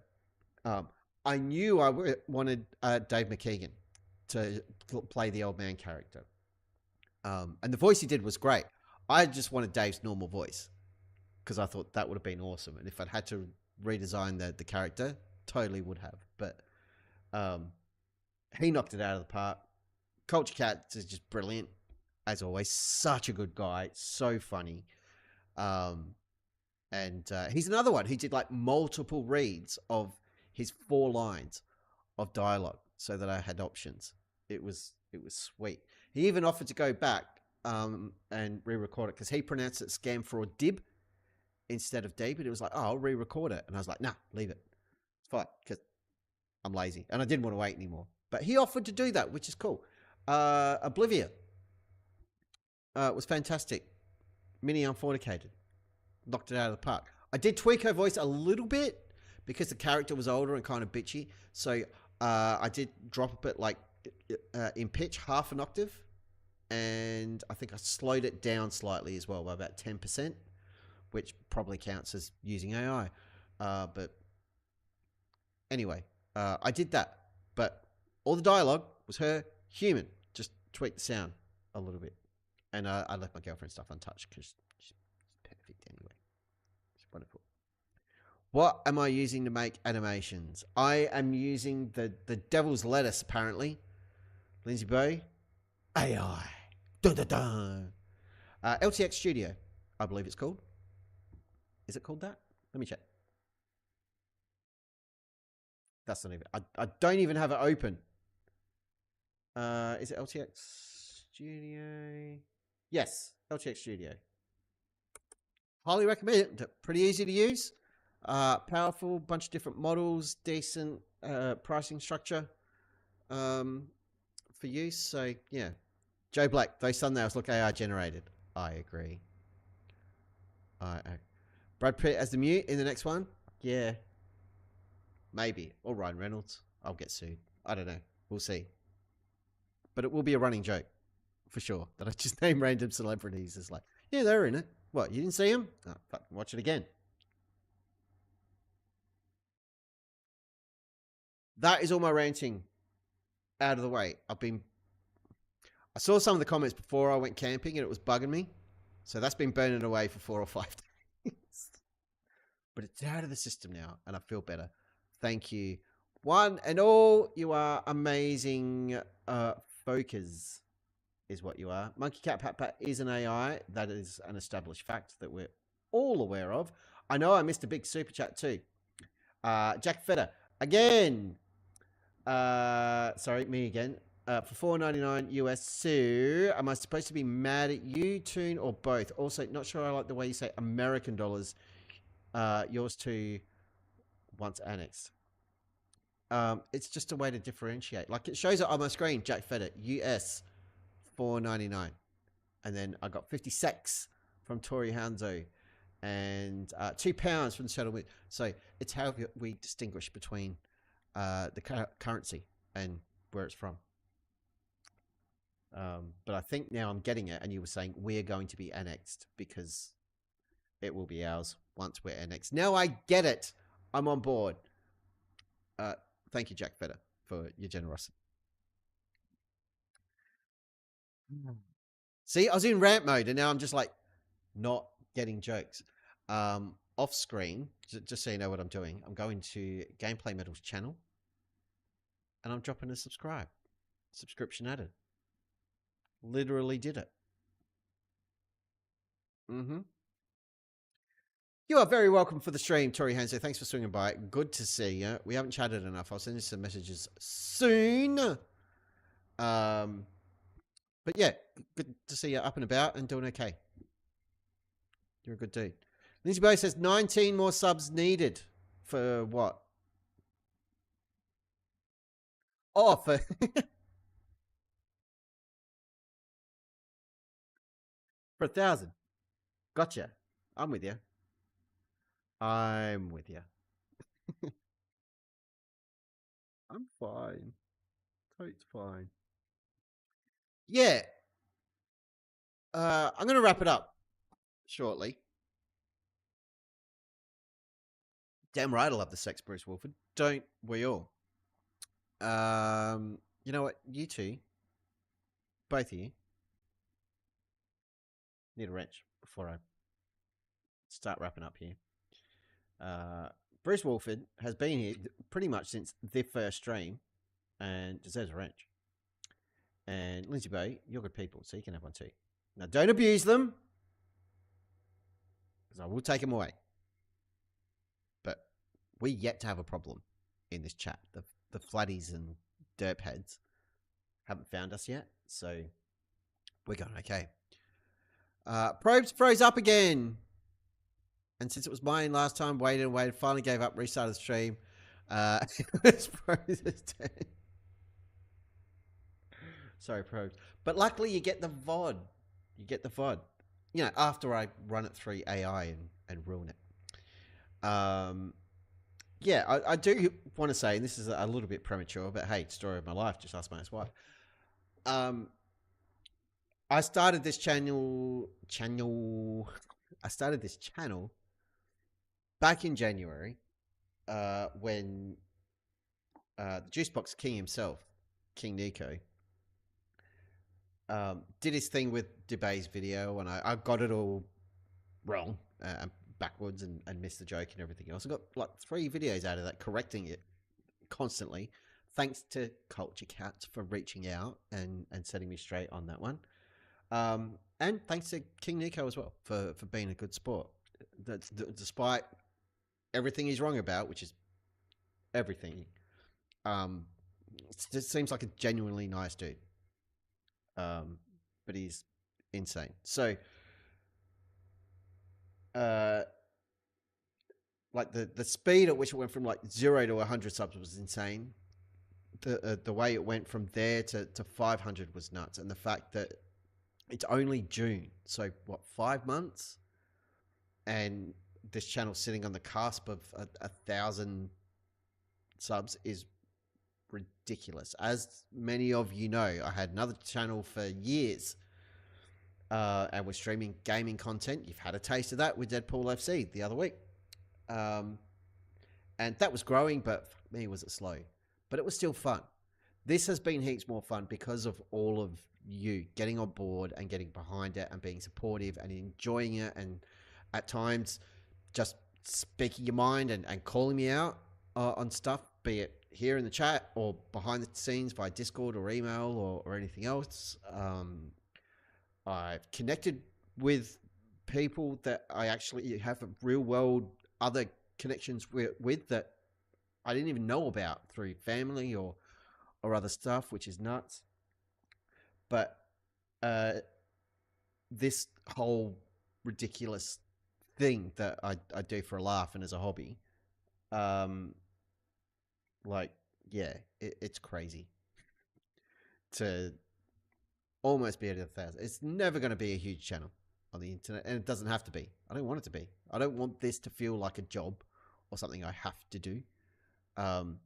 I knew I wanted Dave McKeegan to play the old man character. And the voice he did was great. I just wanted Dave's normal voice because I thought that would have been awesome. And if I'd had to redesign the character, totally would have. But he knocked it out of the park. Culture Cat is just brilliant. As always, such a good guy. So funny. And he's another one. He did like multiple reads of his 4 lines of dialogue so that I had options. It was sweet. He even offered to go back and re-record it because he pronounced it scam fraud dib instead of D, but it was like, oh, I'll re-record it. And I was like, nah, leave it. It's fine because I'm lazy and I didn't want to wait anymore. But he offered to do that, which is cool. Oblivia was fantastic. Mini Unfornicated. Knocked it out of the park. I did tweak her voice a little bit because the character was older and kind of bitchy. So I did drop it like in pitch, half an octave. And I think I slowed it down slightly as well by about 10%, which probably counts as using AI. But anyway, I did that. But all the dialogue was her human. Just tweaked the sound a little bit. And I left my girlfriend's stuff untouched because she's perfect anyway. It's wonderful. What am I using to make animations? I am using the devil's lettuce, apparently. Lindsay Boy. AI. Dun, dun, dun. LTX Studio, I believe it's called. Is it called that? Let me check. That's not even... I don't even have it open. Is it LTX Studio? Yes, LTX Studio. Highly recommend it. Pretty easy to use. Powerful, bunch of different models, decent pricing structure for use. So, yeah. Joe Black, those thumbnails look AI generated. I agree. Brad Pitt as the mute in the next one? Yeah. Maybe. Or Ryan Reynolds. I'll get sued. I don't know. We'll see. But it will be a running joke. For sure. That I just name random celebrities as like, yeah, they're in it. What, you didn't see them? Oh, fucking watch it again. That is all my ranting out of the way. I saw some of the comments before I went camping and it was bugging me. So that's been burning away for 4 or 5 days. But it's out of the system now and I feel better. Thank you. One and all, you are amazing focus is what you are. Monkey Cat Pat Pat is an AI. That is an established fact that we're all aware of. I know I missed a big super chat too. Jack Feder, again. Sorry, me again. For $4.99 US. So, am I supposed to be mad at you, Toon, or both? Also, not sure I like the way you say American dollars. Yours too, once annexed. It's just a way to differentiate. Like it shows it on my screen, Jack Feder, US, $4.99. And then I got 50 secs from Tori Hanzo and £2 from the settlement. So it's how we distinguish between the currency and where it's from. But I think now I'm getting it, and you were saying we're going to be annexed because it will be ours once we're annexed. Now I get it. I'm on board. Thank you, Jack Fetter, for your generosity. See, I was in rant mode, and now I'm just like not getting jokes. Off screen, just so you know what I'm doing, I'm going to Gameplay Metal's channel, and I'm dropping a subscription added. Literally did it. You are very welcome for the stream, Tori Hanso. Thanks for swinging by. Good to see you. We haven't chatted enough. I'll send you some messages soon. But yeah, good to see you up and about and doing okay. You're a good dude. Lindsay Bow says 19 more subs needed for what? Oh, for for 1,000. Gotcha. I'm with you. I'm with you. I'm fine. Totes fine. Yeah. I'm going to wrap it up shortly. Damn right I love the sex, Bruce Wolford. Don't we all? You know what? You two, both of you, need a wrench before I start wrapping up here. Bruce Wolford has been here pretty much since the first stream and deserves a wrench. And Lindsay Bay, you're good people, so you can have one too. Now, don't abuse them, because I will take them away. But we yet to have a problem in this chat. The flatties and derp heads haven't found us yet, so we're going okay. Probes froze up again. And since it was mine last time, waited and waited, finally gave up, restarted the stream. It's froze. Sorry, probes. But luckily you get the VOD. You get the VOD. You know, after I run it through AI and ruin it. Yeah, I do want to say, and this is a little bit premature, but hey, story of my life, just ask my ex-wife. I started this channel back in January, when the Juicebox King himself, King Nico, did his thing with Debay's video, and I got it all wrong, backwards, and missed the joke and everything else. I got like 3 videos out of that, correcting it constantly. Thanks to Culture Cats for reaching out and setting me straight on that one. And thanks to King Nico as well for being a good sport. That's despite everything he's wrong about, which is everything. It just seems like a genuinely nice dude. But he's insane. So, like the speed at which it went from like 0 to 100 subs was insane. The way it went from there to 500 was nuts, and the fact that it's only June, so what, 5 months, and this channel's sitting on the cusp of 1,000 subs is ridiculous. As many of you know, I had another channel for years, and was streaming gaming content. You've had a taste of that with Deadpool FC the other week, and that was growing, but for me, was it slow? But it was still fun. This has been heaps more fun because of all of you getting on board and getting behind it and being supportive and enjoying it, and at times just speaking your mind and calling me out on stuff, be it here in the chat or behind the scenes via Discord or email or anything else. I've connected with people that I actually have a real world other connections with that I didn't even know about through family or other stuff, which is nuts. But this whole ridiculous thing that I do for a laugh and as a hobby, like, yeah, it's crazy to almost be at 1,000. It's never going to be a huge channel on the internet, and it doesn't have to be. I don't want it to be. I don't want this to feel like a job or something I have to do. And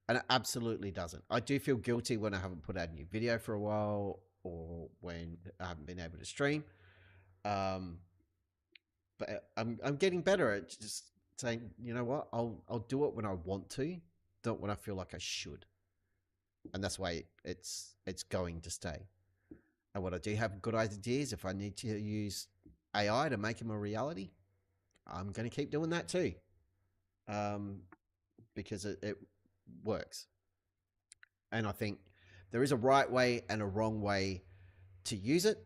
it absolutely doesn't. I do feel guilty when I haven't put out a new video for a while, or when I haven't been able to stream. But I'm getting better at just saying, you know what, I'll do it when I want to, not when I feel like I should. And that's why it's going to stay. And when I do have good ideas, if I need to use AI to make them a reality, I'm going to keep doing that too. Because it works. And I think there is a right way and a wrong way to use it.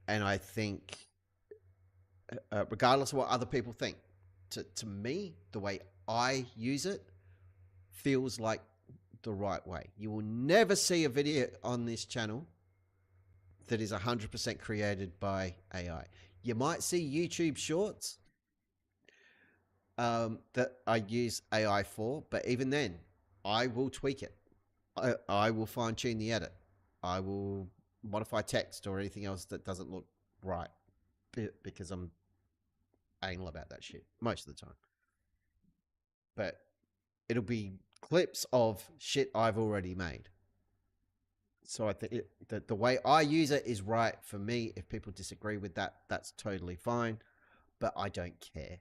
And I think, regardless of what other people think, to me, the way I use it feels like the right way. You will never see a video on this channel that is 100% created by AI. You might see YouTube shorts that I use AI for, but even then, I will tweak it. I will fine tune the edit. I will modify text or anything else that doesn't look right, because I'm anal about that shit most of the time. But it'll be clips of shit I've already made. So I think the way I use it is right for me. If people disagree with that, that's totally fine. But I don't care.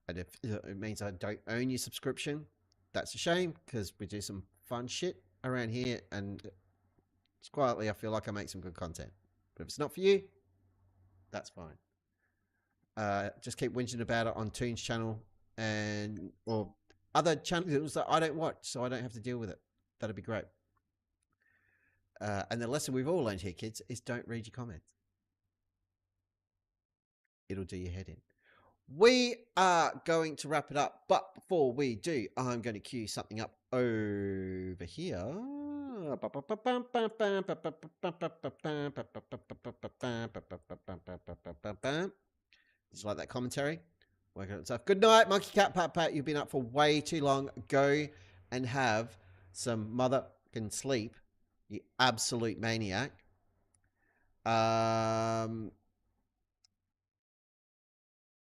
And if it means I don't own your subscription, that's a shame, because we do some fun shit around here, and just quietly I feel like I make some good content. But if it's not for you, that's fine. Just keep whinging about it on Toon's channel or other channels that I don't watch, so I don't have to deal with it. That'd be great. And the lesson we've all learned here, kids, is don't read your comments. It'll do your head in. We are going to wrap it up, but before we do, I'm going to cue something up over here. Just like that commentary. Working on itself. Good night, Monkey Cat Pat Pat. You've been up for way too long. Go and have some motherfucking sleep, you absolute maniac.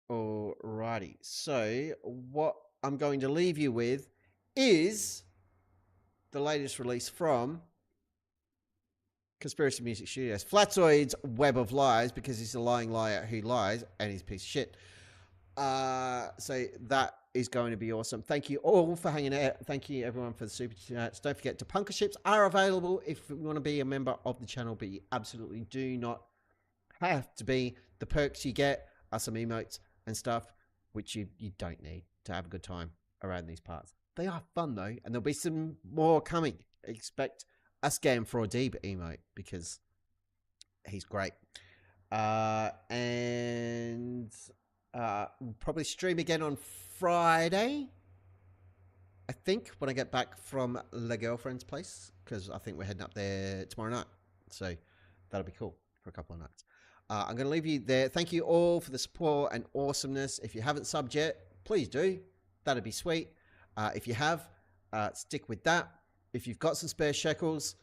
Alrighty. So what I'm going to leave you with is the latest release from Conspiracy Music Studios, Flatzoid's Web of Lies, because he's a lying liar who lies and he's a piece of shit. So that is going to be awesome. Thank you all for hanging out. Thank you everyone for the super chats. Don't forget, Depunkerships are available if you want to be a member of the channel, but you absolutely do not have to be. The perks you get are some emotes and stuff, which you don't need to have a good time around these parts. They are fun though, and there'll be some more coming. Expect a Scam for a Deeb emote, because he's great. And we'll probably stream again on Friday, I think, when I get back from La Girlfriend's place, because I think we're heading up there tomorrow night. So that'll be cool for a couple of nights. I'm going to leave you there. Thank you all for the support and awesomeness. If you haven't subbed yet, please do. That'd be sweet. If you have, stick with that. If you've got some spare shekels,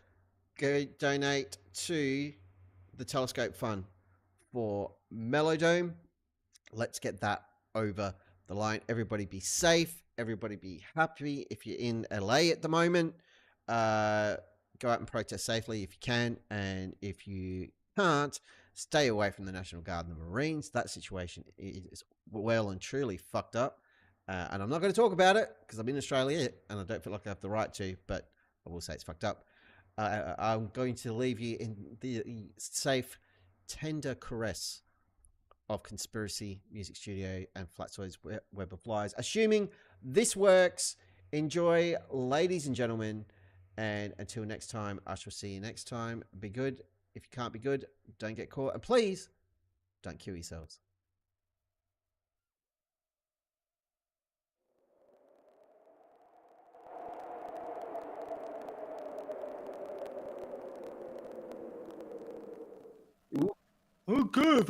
go donate to the Telescope Fund for Melodome. Let's get that over the line. Everybody be safe. Everybody be happy. If you're in LA at the moment, go out and protest safely if you can. And if you can't, stay away from the National Guard and the Marines. That situation is well and truly fucked up. And I'm not going to talk about it because I'm in Australia and I don't feel like I have the right to, but I will say it's fucked up. I'm going to leave you in the safe, tender caress of Conspiracy Music Studio and Flatzoid's Web of Lies. Assuming this works, enjoy, ladies and gentlemen, and until next time, I shall see you next time. Be good. If you can't be good, don't get caught. And please, don't kill yourselves. Good.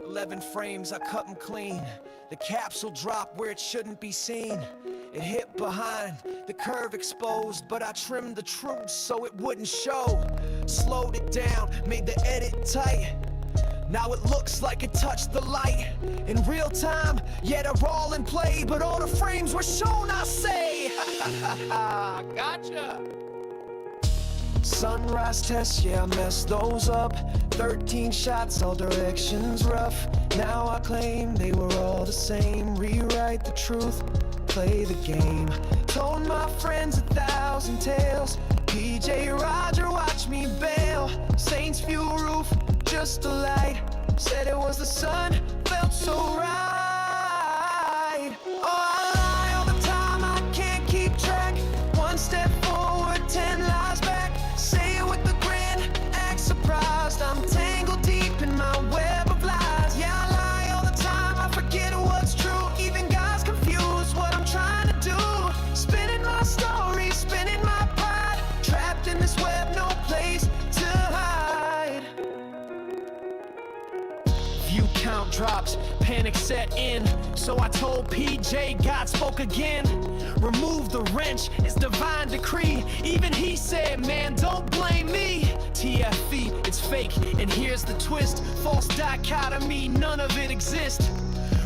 11 frames, I cut them clean. The capsule dropped where it shouldn't be seen. It hit behind, the curve exposed, but I trimmed the truth so it wouldn't show. Slowed it down, made the edit tight. Now it looks like it touched the light in real time. Yeah, they're all in play, but all the frames were shown, I say. Gotcha. Sunrise tests, yeah, I messed those up. 13 shots, all directions rough. Now I claim they were all the same. Rewrite the truth, play the game. Told my friends 1,000 tales. PJ Roger, watch me bail. Saints view roof, just a light. Said it was the sun, felt so right. Oh, I lie all the time, I can't keep track. One step forward, 10 lies back. Say it with a grin, act surprised. I'm tangled deep in my web of lies. Yeah, I lie all the time, I forget what's true. Even God's confused what I'm trying to do. Spinning my story, spinning my pride. Trapped in this web, no place to hide. View count drops, panic set in. So I told PJ, God spoke again. Remove the wrench, it's divine decree. Even he said, man, don't blame me. TFE, it's fake, and here's the twist. False dichotomy, none of it exists.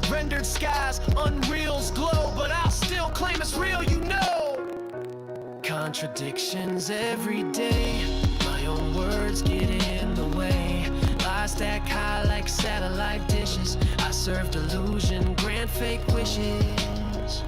Rendered skies, unreal's glow, but I'll still claim it's real, you know. Contradictions every day, my own words get in the way. Lies stack high like satellite dishes. I serve delusion, grant fake wishes.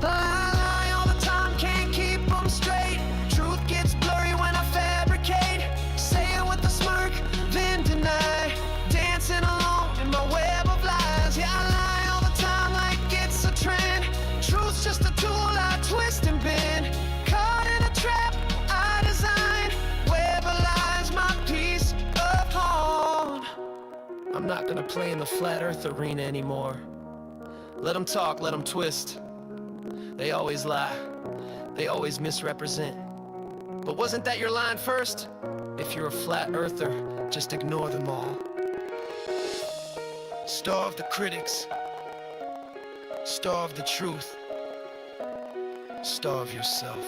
I lie all the time, can't keep them straight. Truth gets blurry when I fabricate. Say it with a smirk, then deny. Dancing along in my web of lies. Yeah, I lie all the time like it's a trend. Truth's just a tool I twist and bend. Caught in a trap I designed. Web of lies, my piece of home. I'm not gonna play in the flat earth arena anymore. Let them talk, let them twist. They always lie, they always misrepresent. But wasn't that your line first? If you're a flat earther, just ignore them all. Starve the critics, starve the truth, starve yourself.